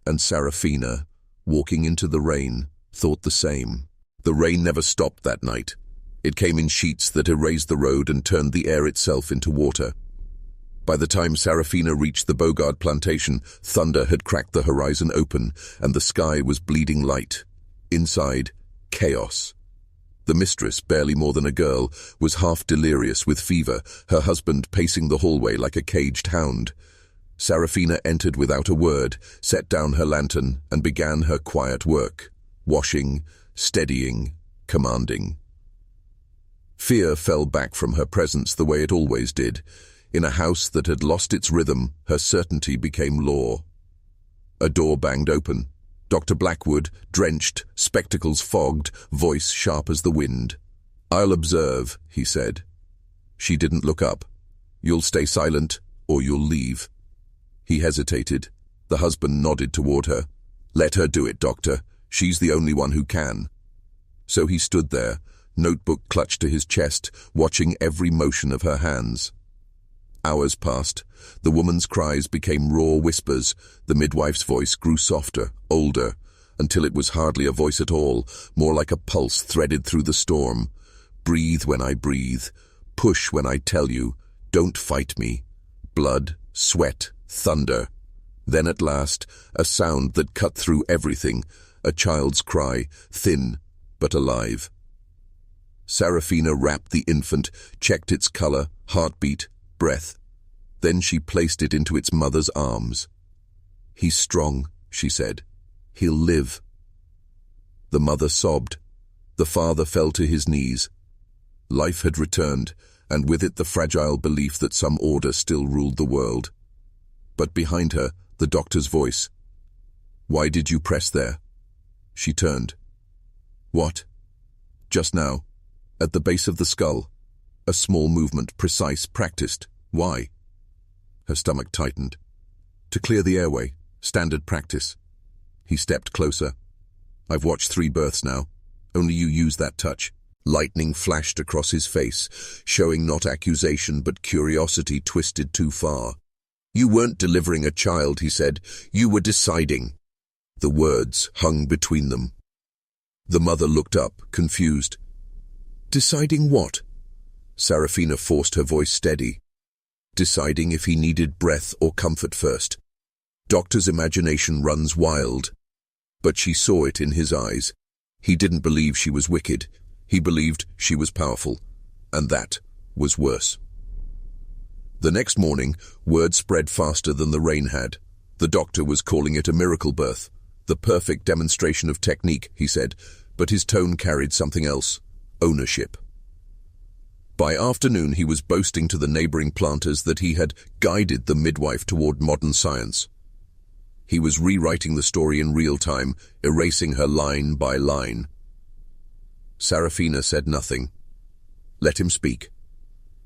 A: And Seraphina, walking into the rain, thought the same. The rain never stopped that night. It came in sheets that erased the road and turned the air itself into water. By the time Seraphina reached the Bogard plantation, thunder had cracked the horizon open, and the sky was bleeding light. Inside, chaos. The mistress, barely more than a girl, was half delirious with fever, her husband pacing the hallway like a caged hound. Serafina entered without a word, set down her lantern, and began her quiet work, washing, steadying, commanding. Fear fell back from her presence the way it always did. In a house that had lost its rhythm, her certainty became law. A door banged open. Dr. Blackwood, drenched, spectacles fogged, voice sharp as the wind. "I'll observe," he said. She didn't look up. "You'll stay silent, or you'll leave." He hesitated. The husband nodded toward her. "Let her do it, doctor. She's the only one who can." So he stood there, notebook clutched to his chest, watching every motion of her hands. Hours passed. The woman's cries became raw whispers. The midwife's voice grew softer, older, until it was hardly a voice at all, more like a pulse threaded through the storm. "Breathe when I breathe. Push when I tell you. Don't fight me." Blood, sweat, thunder. Then at last, a sound that cut through everything, a child's cry, thin but alive. Serafina wrapped the infant, checked its color, heartbeat, breath. Then she placed it into its mother's arms. "He's strong," she said. "He'll live." The mother sobbed. The father fell to his knees. Life had returned, and with it the fragile belief that some order still ruled the world. But behind her, the doctor's voice. "Why did you press there?" She turned. "What?" "Just now. At the base of the skull. A small movement, precise, practiced. Why?" Her stomach tightened. "To clear the airway. Standard practice." He stepped closer. "I've watched 3 births now. Only you use that touch." Lightning flashed across his face, showing not accusation but curiosity twisted too far. "You weren't delivering a child," he said. "You were deciding." The words hung between them. The mother looked up, confused. "Deciding what?" Serafina forced her voice steady. "Deciding if he needed breath or comfort first. Doctor's imagination runs wild." But she saw it in his eyes. He didn't believe she was wicked. He believed she was powerful. And that was worse. The next morning, word spread faster than the rain had. The doctor was calling it a miracle birth. The perfect demonstration of technique, he said, but his tone carried something else. Ownership. By afternoon, he was boasting to the neighboring planters that he had guided the midwife toward modern science. He was rewriting the story in real time, erasing her line by line. Serafina said nothing. Let him speak.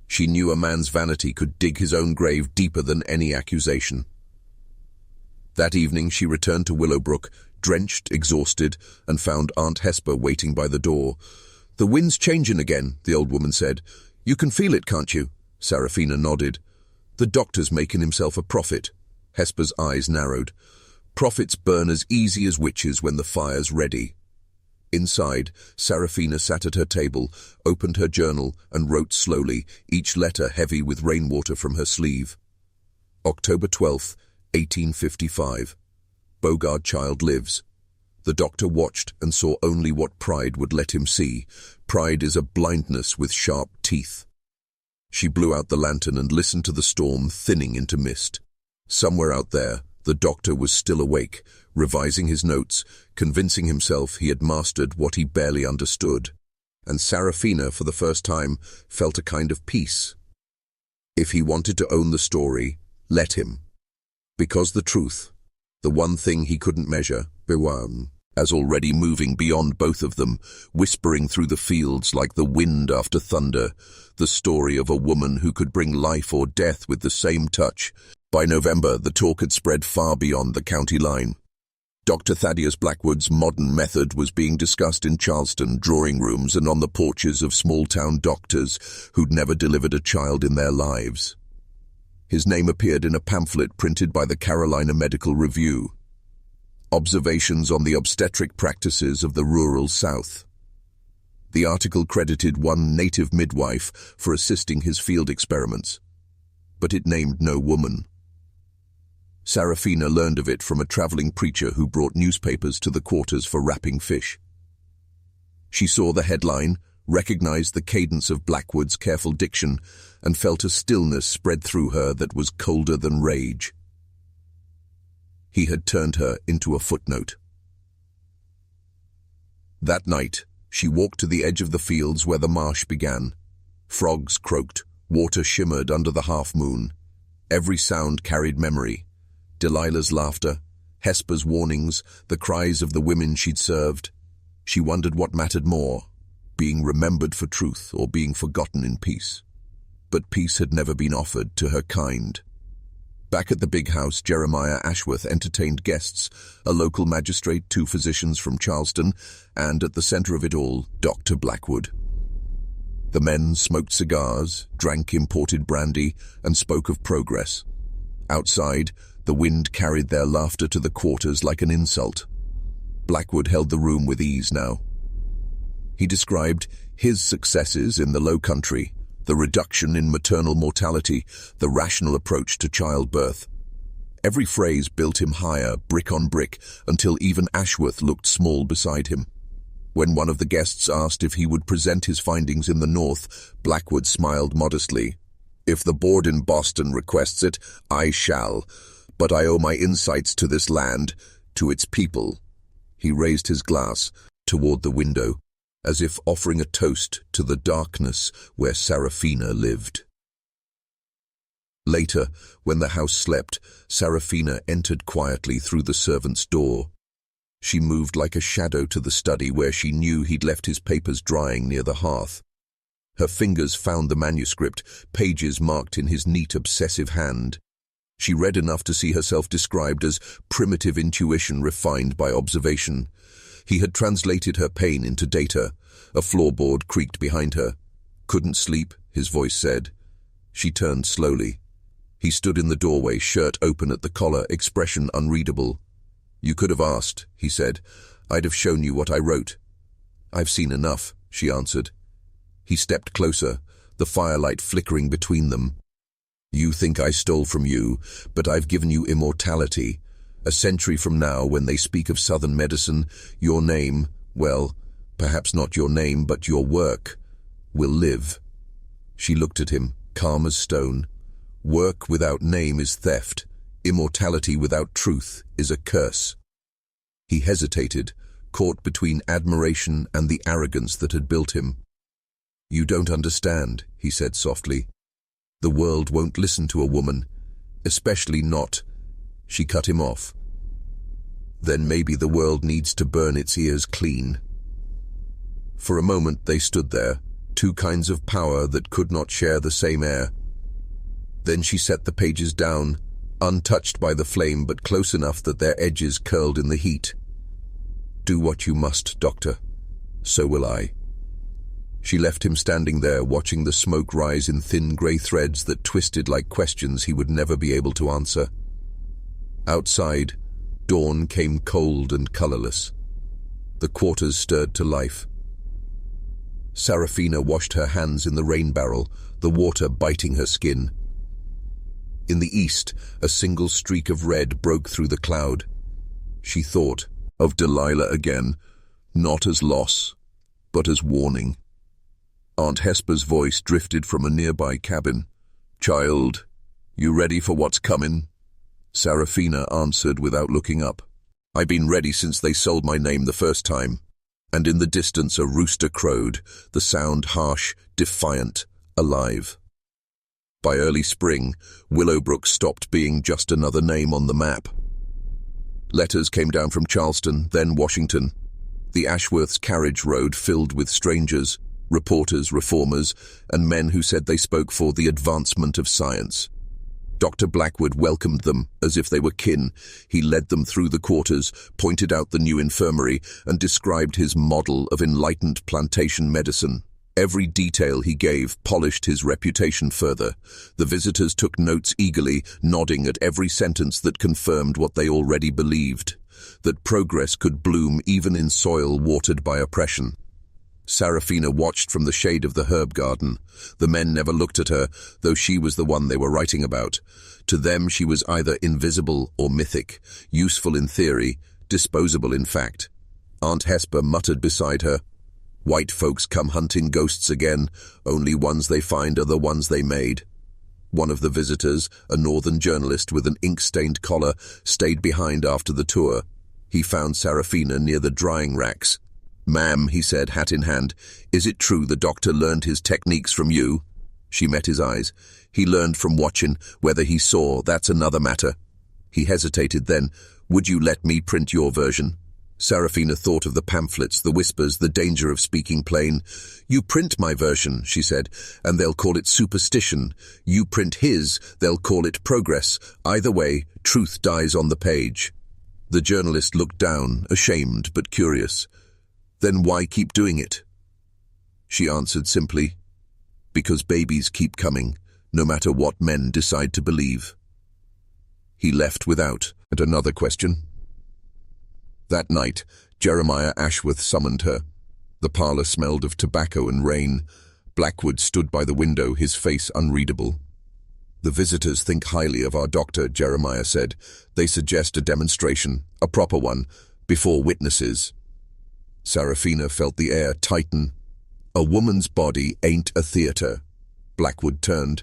A: She knew a man's vanity could dig his own grave deeper than any accusation. That evening she returned to Willowbrook, drenched, exhausted, and found Aunt Hesper waiting by the door. "The wind's changing again," the old woman said. "You can feel it, can't you?" Serafina nodded. "The doctor's making himself a prophet." Hesper's eyes narrowed. "Prophets burn as easy as witches when the fire's ready." Inside, Serafina sat at her table, opened her journal, and wrote slowly, each letter heavy with rainwater from her sleeve. October 12th, 1855. Bogard child lives. The doctor watched and saw only what pride would let him see. Pride is a blindness with sharp teeth. She blew out the lantern and listened to the storm thinning into mist. Somewhere out there, the doctor was still awake, revising his notes, convincing himself he had mastered what he barely understood. And Serafina, for the first time, felt a kind of peace. If he wanted to own the story, let him. Because the truth, the one thing he couldn't measure, as already moving beyond both of them, whispering through the fields like the wind after thunder, the story of a woman who could bring life or death with the same touch. By November, the talk had spread far beyond the county line. Dr. Thaddeus Blackwood's modern method was being discussed in Charleston drawing rooms and on the porches of small-town doctors who'd never delivered a child in their lives. His name appeared in a pamphlet printed by the Carolina Medical Review. Observations on the obstetric practices of the rural South. The article credited one native midwife for assisting his field experiments, but it named no woman. Serafina learned of it from a traveling preacher who brought newspapers to the quarters for wrapping fish. She saw the headline, recognized the cadence of Blackwood's careful diction, and felt a stillness spread through her that was colder than rage. He had turned her into a footnote. That night, she walked to the edge of the fields where the marsh began. Frogs croaked, water shimmered under the half-moon. Every sound carried memory. Delilah's laughter, Hesper's warnings, the cries of the women she'd served. She wondered what mattered more, being remembered for truth or being forgotten in peace. But peace had never been offered to her kind. Back at the big house, Jeremiah Ashworth entertained guests, a local magistrate, 2 physicians from Charleston, and at the center of it all, Dr. Blackwood. The men smoked cigars, drank imported brandy, and spoke of progress. Outside, the wind carried their laughter to the quarters like an insult. Blackwood held the room with ease now. He described his successes in the Low Country, the reduction in maternal mortality, the rational approach to childbirth. Every phrase built him higher, brick on brick, until even Ashworth looked small beside him. When one of the guests asked if he would present his findings in the North, Blackwood smiled modestly. "If the board in Boston requests it, I shall. But I owe my insights to this land, to its people." He raised his glass toward the window, as if offering a toast to the darkness where Seraphina lived. Later, when the house slept, Seraphina entered quietly through the servant's door. She moved like a shadow to the study where she knew he'd left his papers drying near the hearth. Her fingers found the manuscript, pages marked in his neat, obsessive hand. She read enough to see herself described as primitive intuition refined by observation. He had translated her pain into data. A floorboard creaked behind her. "Couldn't sleep," his voice said. She turned slowly. He stood in the doorway, shirt open at the collar, expression unreadable. "You could have asked," he said. "I'd have shown you what I wrote." "I've seen enough," she answered. He stepped closer, the firelight flickering between them. "You think I stole from you, but I've given you immortality. A century from now, when they speak of Southern medicine, your name, well, perhaps not your name, but your work, will live." She looked at him, calm as stone. "Work without name is theft. Immortality without truth is a curse." He hesitated, caught between admiration and the arrogance that had built him. "You don't understand," he said softly. "The world won't listen to a woman, especially not—" She cut him off. "Then maybe the world needs to burn its ears clean." For a moment they stood there, 2 kinds of power that could not share the same air. Then she set the pages down, untouched by the flame but close enough that their edges curled in the heat. "Do what you must, Doctor. So will I." She left him standing there, watching the smoke rise in thin grey threads that twisted like questions he would never be able to answer. Outside, dawn came cold and colourless. The quarters stirred to life. Seraphina washed her hands in the rain barrel, the water biting her skin. In the east, a single streak of red broke through the cloud. She thought of Delilah again, not as loss, but as warning. Aunt Hesper's voice drifted from a nearby cabin. "Child, you ready for what's comin'?" Seraphina answered without looking up. "I've been ready since they sold my name the first time." And in the distance a rooster crowed, the sound harsh, defiant, alive. By early spring, Willowbrook stopped being just another name on the map. Letters came down from Charleston, then Washington. The Ashworths' carriage road filled with strangers, reporters, reformers, and men who said they spoke for the advancement of science. Dr. Blackwood welcomed them as if they were kin. He led them through the quarters, pointed out the new infirmary, and described his model of enlightened plantation medicine. Every detail he gave polished his reputation further. The visitors took notes eagerly, nodding at every sentence that confirmed what they already believed, that progress could bloom even in soil watered by oppression. Seraphina watched from the shade of the herb garden. The men never looked at her, though she was the one they were writing about. To them she was either invisible or mythic, useful in theory, disposable in fact. Aunt Hesper muttered beside her, White folks come hunting ghosts again, only ones they find are the ones they made. One of the visitors, a northern journalist with an ink-stained collar, stayed behind after the tour. He found Serafina near the drying racks. "Ma'am," he said, hat in hand, "is it true the doctor learned his techniques from you?" She met his eyes. "He learned from watching. Whether he saw, that's another matter." He hesitated then. "Would you let me print your version?" Serafina thought of the pamphlets, the whispers, the danger of speaking plain. "You print my version," she said, "and they'll call it superstition. You print his, they'll call it progress. Either way, truth dies on the page." The journalist looked down, ashamed but curious. "Then why keep doing it?" She answered simply, "Because babies keep coming, no matter what men decide to believe." He left without another question. That night, Jeremiah Ashworth summoned her. The parlour smelled of tobacco and rain. Blackwood stood by the window, his face unreadable. "The visitors think highly of our doctor," Jeremiah said. "They suggest a demonstration, a proper one, before witnesses." Serafina felt the air tighten. "A woman's body ain't a theatre." Blackwood turned.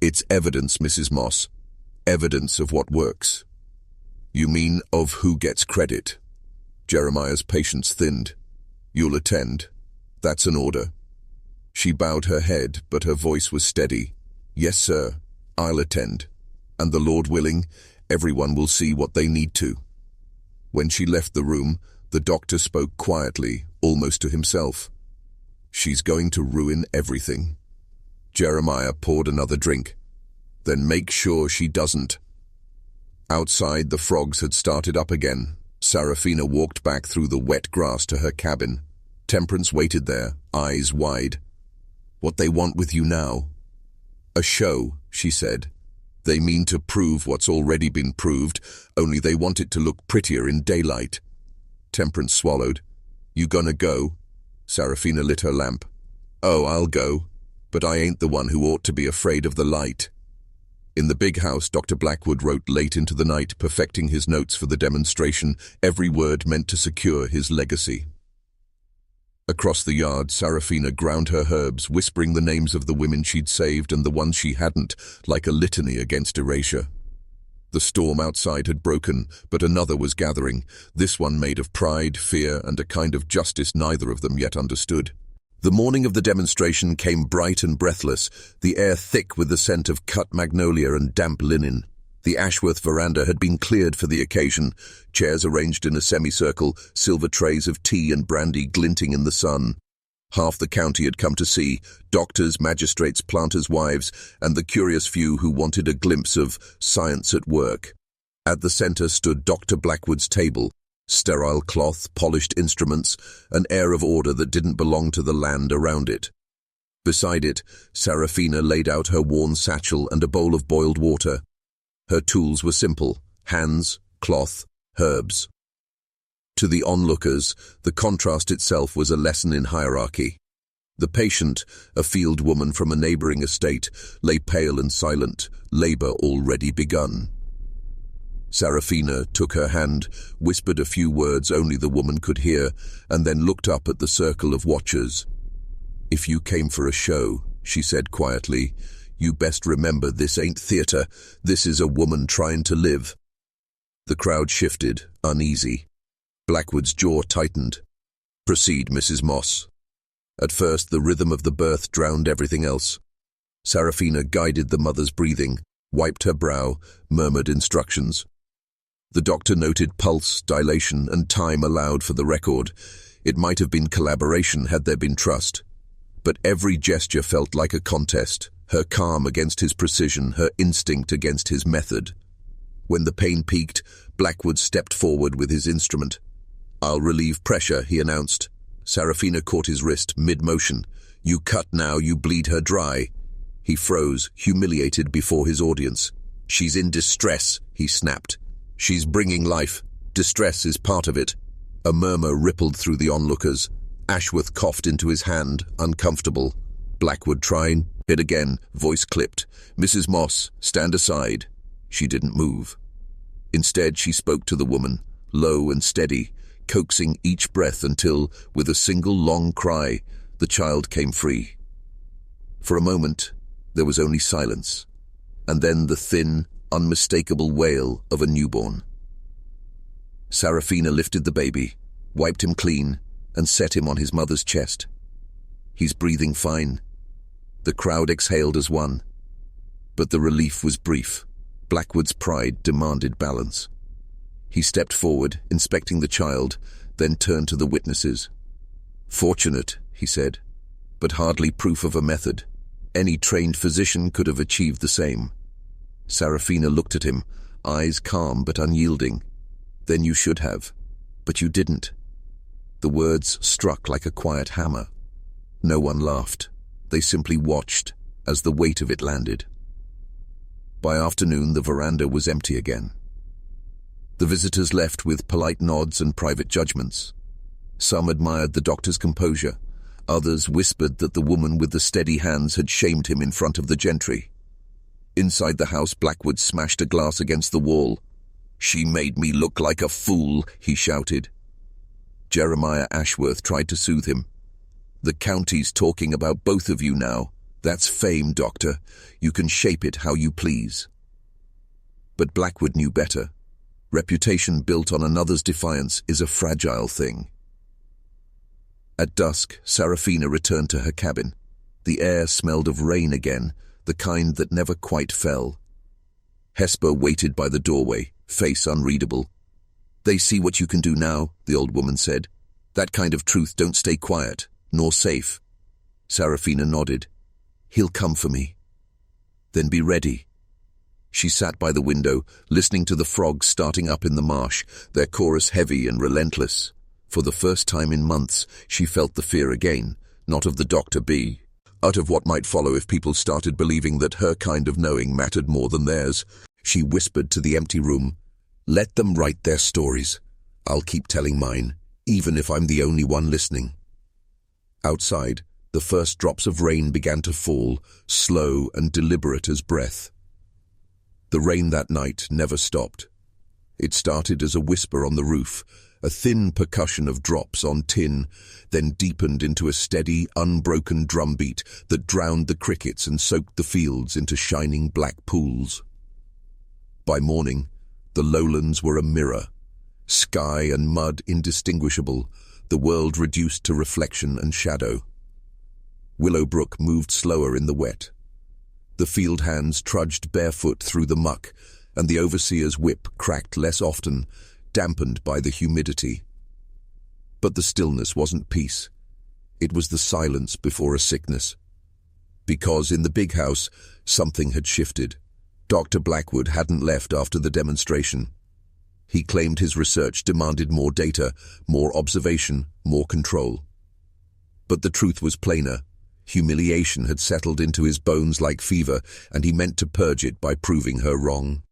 A: "It's evidence, Mrs. Moss. Evidence of what works." "You mean of who gets credit?" Jeremiah's patience thinned. "You'll attend. That's an order." She bowed her head, but her voice was steady. "Yes, sir, I'll attend. And the Lord willing, everyone will see what they need to." When she left the room, the doctor spoke quietly, almost to himself. "She's going to ruin everything." Jeremiah poured another drink. "Then make sure she doesn't." Outside, the frogs had started up again. Serafina walked back through the wet grass to her cabin. Temperance waited there, eyes wide. "What they want with you now?" "A show," she said. "They mean to prove what's already been proved, only they want it to look prettier in daylight." Temperance swallowed. "You gonna go?" Serafina lit her lamp. "Oh, I'll go. But I ain't the one who ought to be afraid of the light." In the big house, Dr. Blackwood wrote late into the night, perfecting his notes for the demonstration, every word meant to secure his legacy. Across the yard, Serafina ground her herbs, whispering the names of the women she'd saved and the ones she hadn't, like a litany against erasure. The storm outside had broken, but another was gathering, this one made of pride, fear, and a kind of justice neither of them yet understood. The morning of the demonstration came bright and breathless, the air thick with the scent of cut magnolia and damp linen. The Ashworth veranda had been cleared for the occasion, chairs arranged in a semicircle, silver trays of tea and brandy glinting in the sun. Half the county had come to see, doctors, magistrates, planters' wives, and the curious few who wanted a glimpse of science at work. At the centre stood Dr. Blackwood's table, sterile cloth, polished instruments, an air of order that didn't belong to the land around it. Beside it, Serafina laid out her worn satchel and a bowl of boiled water. Her tools were simple: hands, cloth, herbs. To the onlookers, the contrast itself was a lesson in hierarchy. The patient, a field woman from a neighbouring estate, lay pale and silent, labour already begun. Serafina took her hand, whispered a few words only the woman could hear, and then looked up at the circle of watchers. "If you came for a show," she said quietly, "you best remember this ain't theatre, this is a woman trying to live." The crowd shifted, uneasy. Blackwood's jaw tightened. "Proceed, Mrs. Moss." At first, the rhythm of the birth drowned everything else. Serafina guided the mother's breathing, wiped her brow, murmured instructions. The doctor noted pulse, dilation, and time allowed for the record. It might have been collaboration had there been trust. But every gesture felt like a contest, her calm against his precision, her instinct against his method. When the pain peaked, Blackwood stepped forward with his instrument. "I'll relieve pressure," he announced. Serafina caught his wrist, mid-motion. "You cut now, you bleed her dry." He froze, humiliated before his audience. "She's in distress," he snapped. "She's bringing life. Distress is part of it." A murmur rippled through the onlookers. Ashworth coughed into his hand, uncomfortable. Blackwood tried. Hit again, voice clipped. "Mrs. Moss, stand aside." She didn't move. Instead, she spoke to the woman, low and steady. coaxing each breath until, with a single long cry, the child came free. For a moment, there was only silence, and then the thin, unmistakable wail of a newborn. Serafina lifted the baby, wiped him clean, and set him on his mother's chest. "He's breathing fine." The crowd exhaled as one. But the relief was brief. Blackwood's pride demanded balance. He stepped forward, inspecting the child, then turned to the witnesses. "Fortunate," he said, "but hardly proof of a method. Any trained physician could have achieved the same." Serafina looked at him, eyes calm but unyielding. "Then you should have, but you didn't." The words struck like a quiet hammer. No one laughed. They simply watched as the weight of it landed. By afternoon, the veranda was empty again. The visitors left with polite nods and private judgments. Some admired the doctor's composure. Others whispered that the woman with the steady hands had shamed him in front of the gentry. Inside the house, Blackwood smashed a glass against the wall. "She made me look like a fool," he shouted. Jeremiah Ashworth tried to soothe him. "The county's talking about both of you now. That's fame, Doctor. You can shape it how you please." But Blackwood knew better. Reputation built on another's defiance is a fragile thing. At dusk, Serafina returned to her cabin. The air smelled of rain again, the kind that never quite fell. Hesper waited by the doorway, face unreadable. "They see what you can do now," the old woman said. "That kind of truth don't stay quiet, nor safe." Serafina nodded. "He'll come for me." "Then be ready." She sat by the window, listening to the frogs starting up in the marsh, their chorus heavy and relentless. For the first time in months, she felt the fear again, not of the Dr. B, out of what might follow if people started believing that her kind of knowing mattered more than theirs. She whispered to the empty room, "Let them write their stories. I'll keep telling mine, even if I'm the only one listening." Outside, the first drops of rain began to fall, slow and deliberate as breath. The rain that night never stopped. It started as a whisper on the roof, a thin percussion of drops on tin, then deepened into a steady, unbroken drumbeat that drowned the crickets and soaked the fields into shining black pools. By morning, the lowlands were a mirror, sky and mud indistinguishable, the world reduced to reflection and shadow. Willowbrook moved slower in the wet. The field hands trudged barefoot through the muck, and the overseer's whip cracked less often, dampened by the humidity. But the stillness wasn't peace. It was the silence before a sickness. Because in the big house, something had shifted. Dr. Blackwood hadn't left after the demonstration. He claimed his research demanded more data, more observation, more control. But the truth was plainer. Humiliation had settled into his bones like fever, and he meant to purge it by proving her wrong.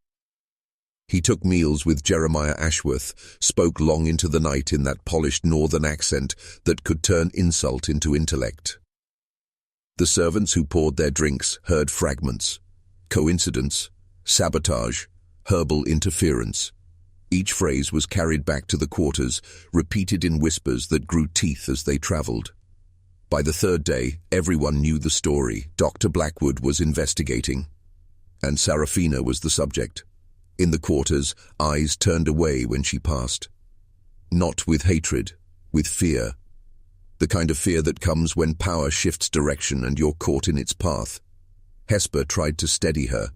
A: He took meals with Jeremiah Ashworth, spoke long into the night in that polished northern accent that could turn insult into intellect. The servants who poured their drinks heard fragments. Coincidence, sabotage, herbal interference. Each phrase was carried back to the quarters, repeated in whispers that grew teeth as they traveled. By the third day, everyone knew the story. Dr. Blackwood was investigating, and Serafina was the subject. In the quarters, eyes turned away when she passed. Not with hatred, with fear. The kind of fear that comes when power shifts direction and you're caught in its path. Hesper tried to steady her.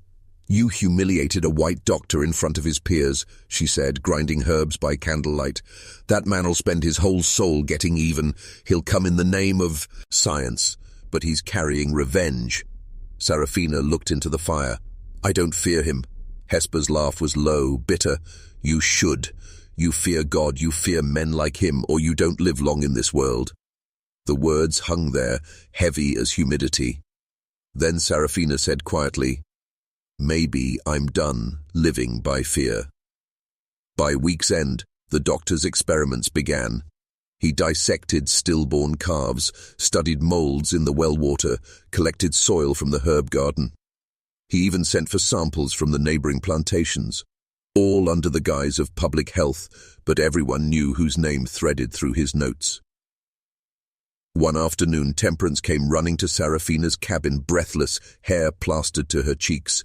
A: "You humiliated a white doctor in front of his peers," she said, grinding herbs by candlelight. "That man'll spend his whole soul getting even. He'll come in the name of science, but he's carrying revenge." Serafina looked into the fire. "I don't fear him." Hesper's laugh was low, bitter. "You should. You fear God, you fear men like him, or you don't live long in this world." The words hung there, heavy as humidity. Then Serafina said quietly, "Maybe I'm done living by fear." By week's end, the doctor's experiments began. He dissected stillborn calves, studied molds in the well water, collected soil from the herb garden. He even sent for samples from the neighboring plantations. all under the guise of public health, but everyone knew whose name threaded through his notes. One afternoon, Temperance came running to Serafina's cabin, breathless, hair plastered to her cheeks.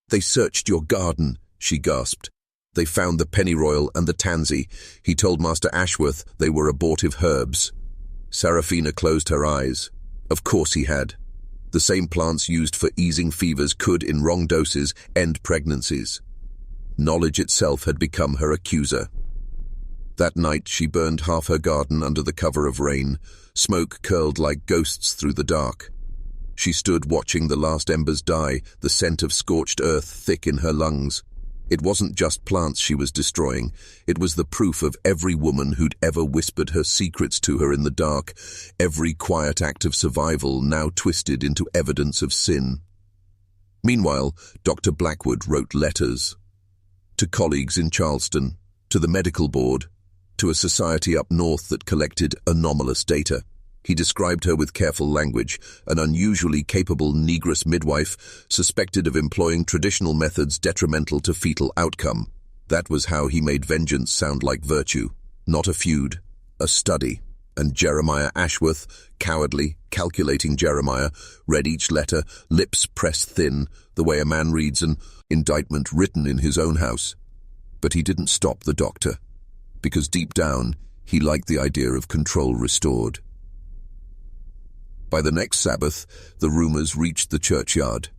A: "They searched your garden," she gasped. "They found the pennyroyal and the tansy. He told Master Ashworth they were abortive herbs." Serafina closed her eyes. Of course he had. The same plants used for easing fevers could, in wrong doses, end pregnancies. Knowledge itself had become her accuser. That night she burned half her garden under the cover of rain. Smoke curled like ghosts through the dark. She stood watching the last embers die, the scent of scorched earth thick in her lungs. It wasn't just plants she was destroying. It was the proof of every woman who'd ever whispered her secrets to her in the dark, every quiet act of survival now twisted into evidence of sin. Meanwhile, Dr. Blackwood wrote letters. To colleagues in Charleston, to the medical board, to a society up north that collected anomalous data. He described her with careful language, an unusually capable negress midwife, suspected of employing traditional methods detrimental to fetal outcome. That was how he made vengeance sound like virtue, not a feud, a study. And Jeremiah Ashworth, cowardly, calculating Jeremiah, read each letter, lips pressed thin, the way a man reads an indictment written in his own house. But he didn't stop the doctor, because deep down, he liked the idea of control restored. By the next Sabbath, the rumors reached the churchyard.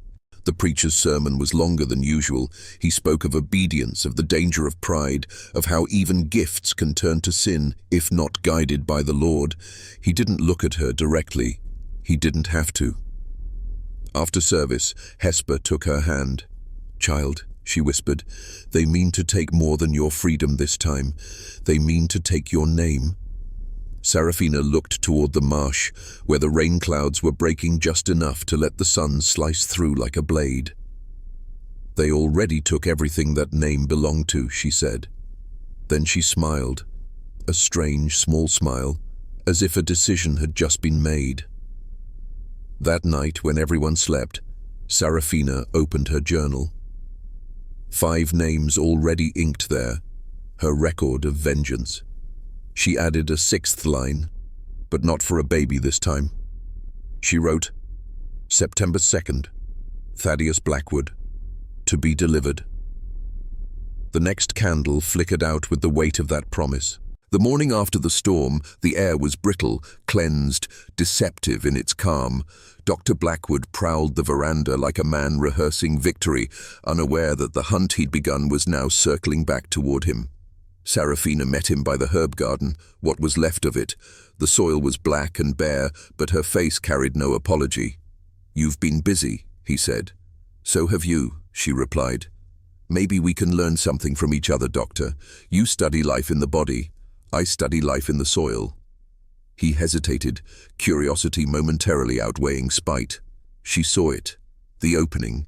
A: The preacher's sermon was longer than usual. He spoke of obedience, of the danger of pride, of how even gifts can turn to sin if not guided by the Lord. He didn't look at her directly. He didn't have to. After service, Hesper took her hand. "Child," she whispered, "they mean to take more than your freedom this time. They mean to take your name." Serafina looked toward the marsh, where the rain clouds were breaking just enough to let the sun slice through like a blade. "They already took everything that name belonged to," she said. Then she smiled, a strange, small smile, as if a decision had just been made. That night, when everyone slept, Serafina opened her journal. 5 names already inked there, her record of vengeance. She added a 6th line, but not for a baby this time. She wrote, "September 2nd, Thaddeus Blackwood, to be delivered." The next candle flickered out with the weight of that promise. The morning after the storm, the air was brittle, cleansed, deceptive in its calm. Dr. Blackwood prowled the veranda like a man rehearsing victory, unaware that the hunt he'd begun was now circling back toward him. Serafina met him by the herb garden, what was left of it. The soil was black and bare, but her face carried no apology. "You've been busy," he said. "So have you," she replied. "Maybe we can learn something from each other, Doctor. You study life in the body. I study life in the soil." He hesitated, curiosity momentarily outweighing spite. She saw it, the opening.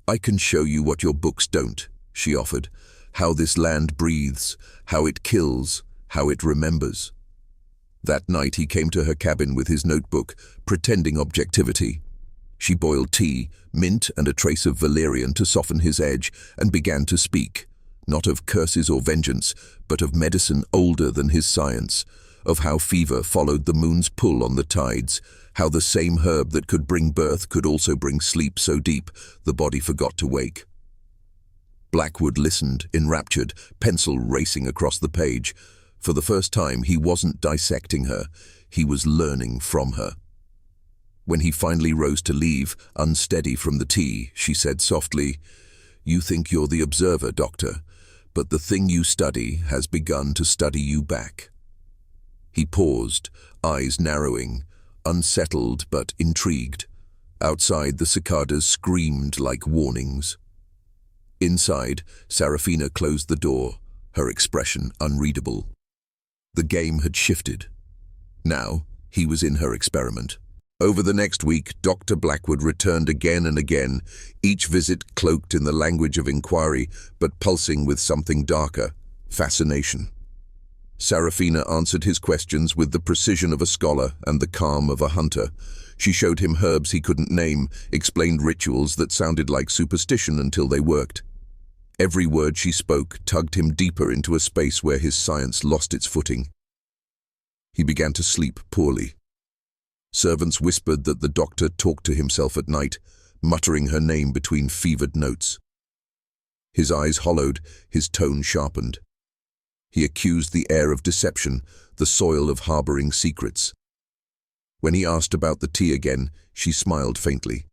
A: "I can show you what your books don't," she offered. "How this land breathes, how it kills, how it remembers." That night he came to her cabin with his notebook, pretending objectivity. She boiled tea, mint and a trace of valerian to soften his edge, and began to speak, not of curses or vengeance, but of medicine older than his science, of how fever followed the moon's pull on the tides, how the same herb that could bring birth could also bring sleep so deep the body forgot to wake. Blackwood listened, enraptured, pencil racing across the page. For the first time, he wasn't dissecting her, he was learning from her. When he finally rose to leave, unsteady from the tea, she said softly, "You think you're the observer, Doctor, but the thing you study has begun to study you back." He paused, eyes narrowing, unsettled but intrigued. Outside, the cicadas screamed like warnings. Inside, Serafina closed the door, her expression unreadable. The game had shifted. Now, he was in her experiment. Over the next week, Dr. Blackwood returned again and again, each visit cloaked in the language of inquiry, but pulsing with something darker, fascination. Serafina answered his questions with the precision of a scholar and the calm of a hunter. She showed him herbs he couldn't name, explained rituals that sounded like superstition until they worked. Every word she spoke tugged him deeper into a space where his science lost its footing. He began to sleep poorly. Servants whispered that the doctor talked to himself at night, muttering her name between fevered notes. His eyes hollowed, his tone sharpened. He accused the air of deception, the soil of harboring secrets. When he asked about the tea again, she smiled faintly.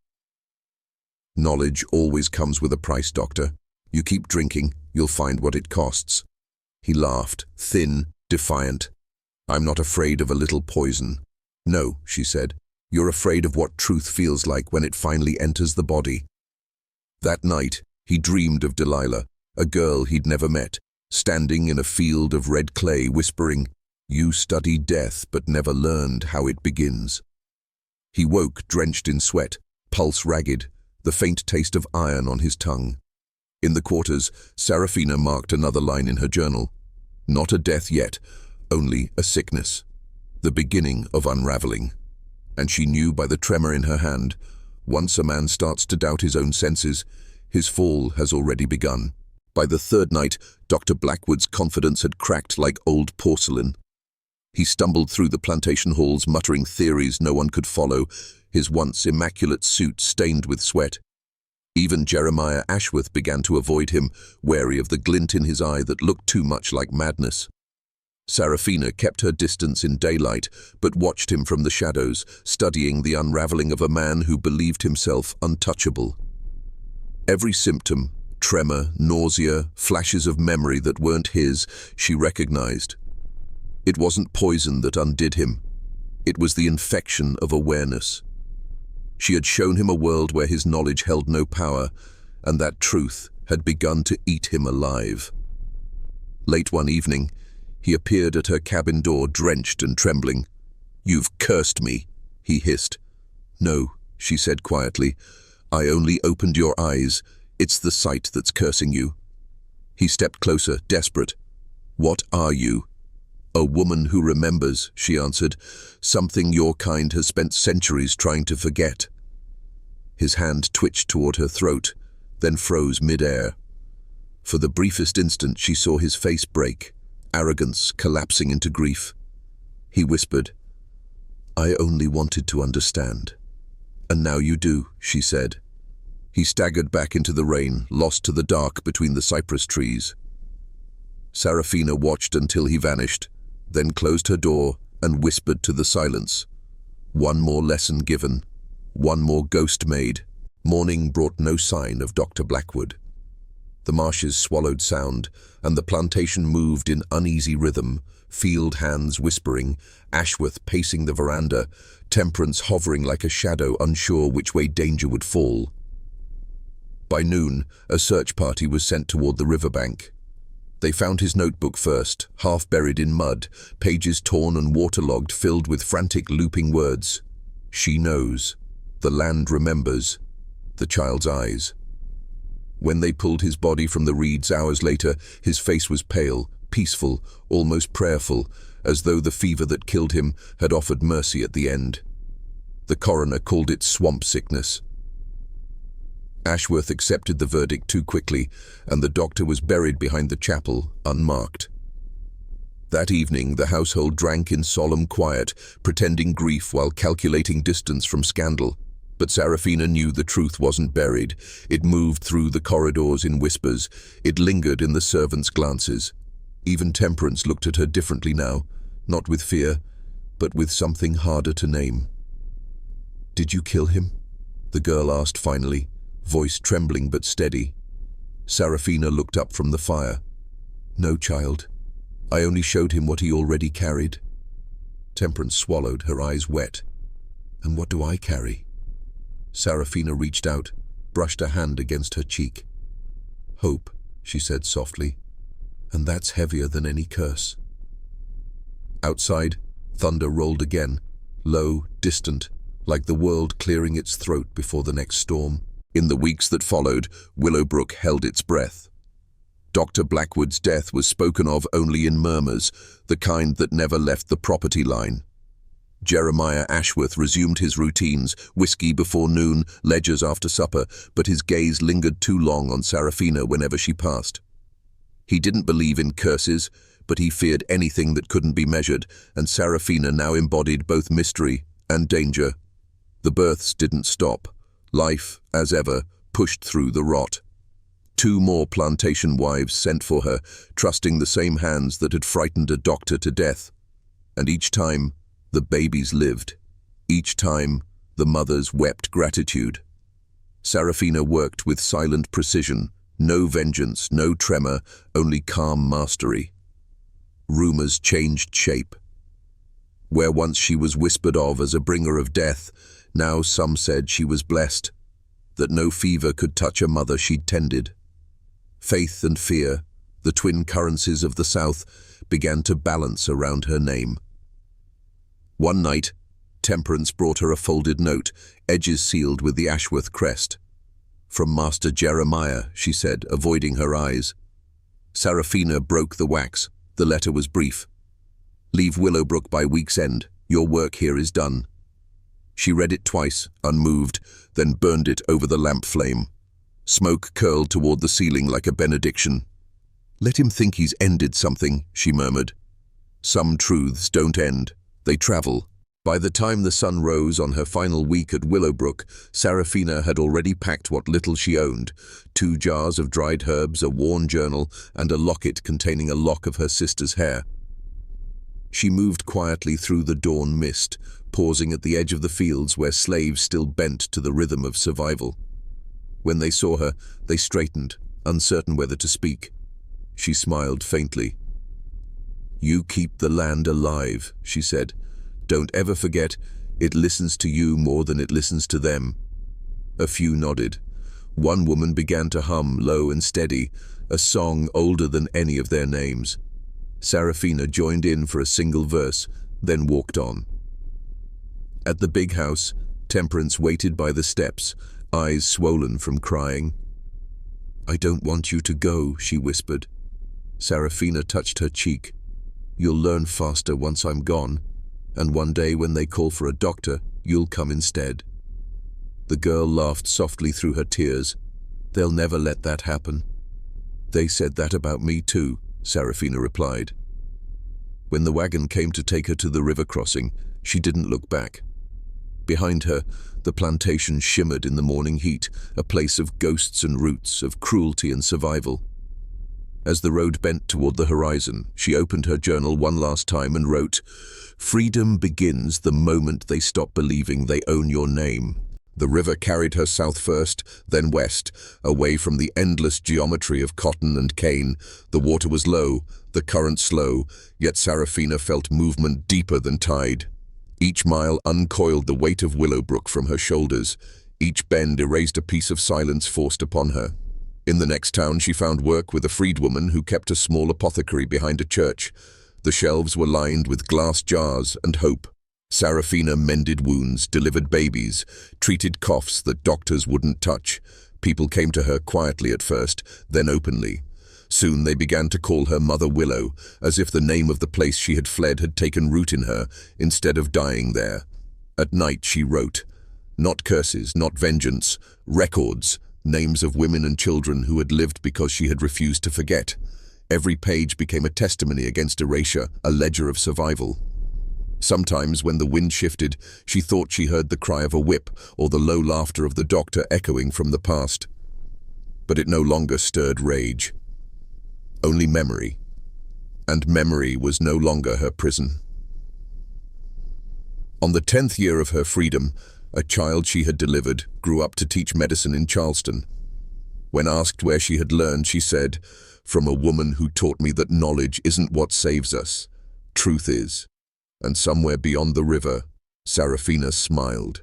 A: "Knowledge always comes with a price, Doctor. You keep drinking, you'll find what it costs." He laughed, thin, defiant. "I'm not afraid of a little poison." "No," she said. "You're afraid of what truth feels like when it finally enters the body." That night, he dreamed of Delilah, a girl he'd never met, standing in a field of red clay, whispering, "You study death but never learned how it begins." He woke drenched in sweat, pulse ragged, the faint taste of iron on his tongue. In the quarters, Serafina marked another line in her journal. Not a death yet, only a sickness. The beginning of unraveling. And she knew by the tremor in her hand, once a man starts to doubt his own senses, his fall has already begun. By the third night, Dr. Blackwood's confidence had cracked like old porcelain. He stumbled through the plantation halls, muttering theories no one could follow, his once immaculate suit stained with sweat. Even Jeremiah Ashworth began to avoid him, wary of the glint in his eye that looked too much like madness. Serafina kept her distance in daylight, but watched him from the shadows, studying the unraveling of a man who believed himself untouchable. Every symptom, tremor, nausea, flashes of memory that weren't his, she recognized. It wasn't poison that undid him. It was the infection of awareness. She had shown him a world where his knowledge held no power, and that truth had begun to eat him alive. Late one evening, he appeared at her cabin door, drenched and trembling. "You've cursed me," he hissed. "No," she said quietly. "I only opened your eyes. It's the sight that's cursing you." He stepped closer, desperate. "What are you?" "A woman who remembers," she answered. "Something your kind has spent centuries trying to forget." His hand twitched toward her throat, then froze mid-air. For the briefest instant, she saw his face break, arrogance collapsing into grief. He whispered, "I only wanted to understand." "And now you do," she said. He staggered back into the rain, lost to the dark between the cypress trees. Serafina watched until he vanished, then closed her door and whispered to the silence. One more lesson given, one more ghost made. Morning brought no sign of Dr. Blackwood. The marshes swallowed sound, and the plantation moved in uneasy rhythm, field hands whispering, Ashworth pacing the veranda, Temperance hovering like a shadow, unsure which way danger would fall. By noon, a search party was sent toward the riverbank. They found his notebook first, half buried in mud, pages torn and waterlogged, filled with frantic looping words. She knows. The land remembers. The child's eyes. When they pulled his body from the reeds hours later, his face was pale, peaceful, almost prayerful, as though the fever that killed him had offered mercy at the end. The coroner called it swamp sickness. Ashworth accepted the verdict too quickly, and the doctor was buried behind the chapel, unmarked. That evening, the household drank in solemn quiet, pretending grief while calculating distance from scandal. But Serafina knew the truth wasn't buried. It moved through the corridors in whispers. It lingered in the servants' glances. Even Temperance looked at her differently now, not with fear, but with something harder to name. "Did you kill him?" the girl asked finally, voice trembling but steady. Serafina looked up from the fire. "No, child. I only showed him what he already carried." Temperance swallowed, her eyes wet. "And what do I carry?" Serafina reached out, brushed a hand against her cheek. "Hope," she said softly, "and that's heavier than any curse." Outside, thunder rolled again, low, distant, like the world clearing its throat before the next storm. In the weeks that followed, Willowbrook held its breath. Dr. Blackwood's death was spoken of only in murmurs, the kind that never left the property line. Jeremiah Ashworth resumed his routines, whiskey before noon, ledgers after supper, but his gaze lingered too long on Seraphina whenever she passed. He didn't believe in curses, but he feared anything that couldn't be measured, and Seraphina now embodied both mystery and danger. The births didn't stop. Life, as ever, pushed through the rot. 2 more plantation wives sent for her, trusting the same hands that had frightened a doctor to death. And each time, the babies lived. Each time, the mothers wept gratitude. Seraphina worked with silent precision, no vengeance, no tremor, only calm mastery. Rumors changed shape. Where once she was whispered of as a bringer of death, now some said she was blessed, that no fever could touch a mother she'd tended. Faith and fear, the twin currencies of the South, began to balance around her name. One night, Temperance brought her a folded note, edges sealed with the Ashworth crest. "From Master Jeremiah," she said, avoiding her eyes. Seraphina broke the wax. The letter was brief. "Leave Willowbrook by week's end. Your work here is done." She read it twice, unmoved, then burned it over the lamp flame. Smoke curled toward the ceiling like a benediction. "Let him think he's ended something," she murmured. "Some truths don't end. They travel." By the time the sun rose on her final week at Willowbrook, Seraphina had already packed what little she owned: 2 jars of dried herbs, a worn journal, and a locket containing a lock of her sister's hair. She moved quietly through the dawn mist, pausing at the edge of the fields where slaves still bent to the rhythm of survival. When they saw her, they straightened, uncertain whether to speak. She smiled faintly. "You keep the land alive," she said. "Don't ever forget, it listens to you more than it listens to them." A few nodded. One woman began to hum, low and steady, a song older than any of their names. Seraphina joined in for a single verse, then walked on. At the big house, Temperance waited by the steps, eyes swollen from crying. "I don't want you to go," she whispered. Seraphina touched her cheek. "You'll learn faster once I'm gone, and one day when they call for a doctor, you'll come instead." The girl laughed softly through her tears. "They'll never let that happen." "They said that about me too," Seraphina replied. When the wagon came to take her to the river crossing, she didn't look back. Behind her, the plantation shimmered in the morning heat, a place of ghosts and roots, of cruelty and survival. As the road bent toward the horizon, she opened her journal one last time and wrote, "Freedom begins the moment they stop believing they own your name." The river carried her south first, then west, away from the endless geometry of cotton and cane. The water was low, the current slow, yet Seraphina felt movement deeper than tide. Each mile uncoiled the weight of Willowbrook from her shoulders. Each bend erased a piece of silence forced upon her. In the next town, she found work with a freedwoman who kept a small apothecary behind a church. The shelves were lined with glass jars and hope. Seraphina mended wounds, delivered babies, treated coughs that doctors wouldn't touch. People came to her quietly at first, then openly. Soon they began to call her Mother Willow, as if the name of the place she had fled had taken root in her, instead of dying there. At night she wrote, not curses, not vengeance, records, names of women and children who had lived because she had refused to forget. Every page became a testimony against erasure, a ledger of survival. Sometimes, when the wind shifted, she thought she heard the cry of a whip or the low laughter of the doctor echoing from the past. But it no longer stirred rage. Only memory. And memory was no longer her prison. On the 10th year of her freedom, a child she had delivered grew up to teach medicine in Charleston. When asked where she had learned, she said, "From a woman who taught me that knowledge isn't what saves us. Truth is." And somewhere beyond the river, Seraphina smiled.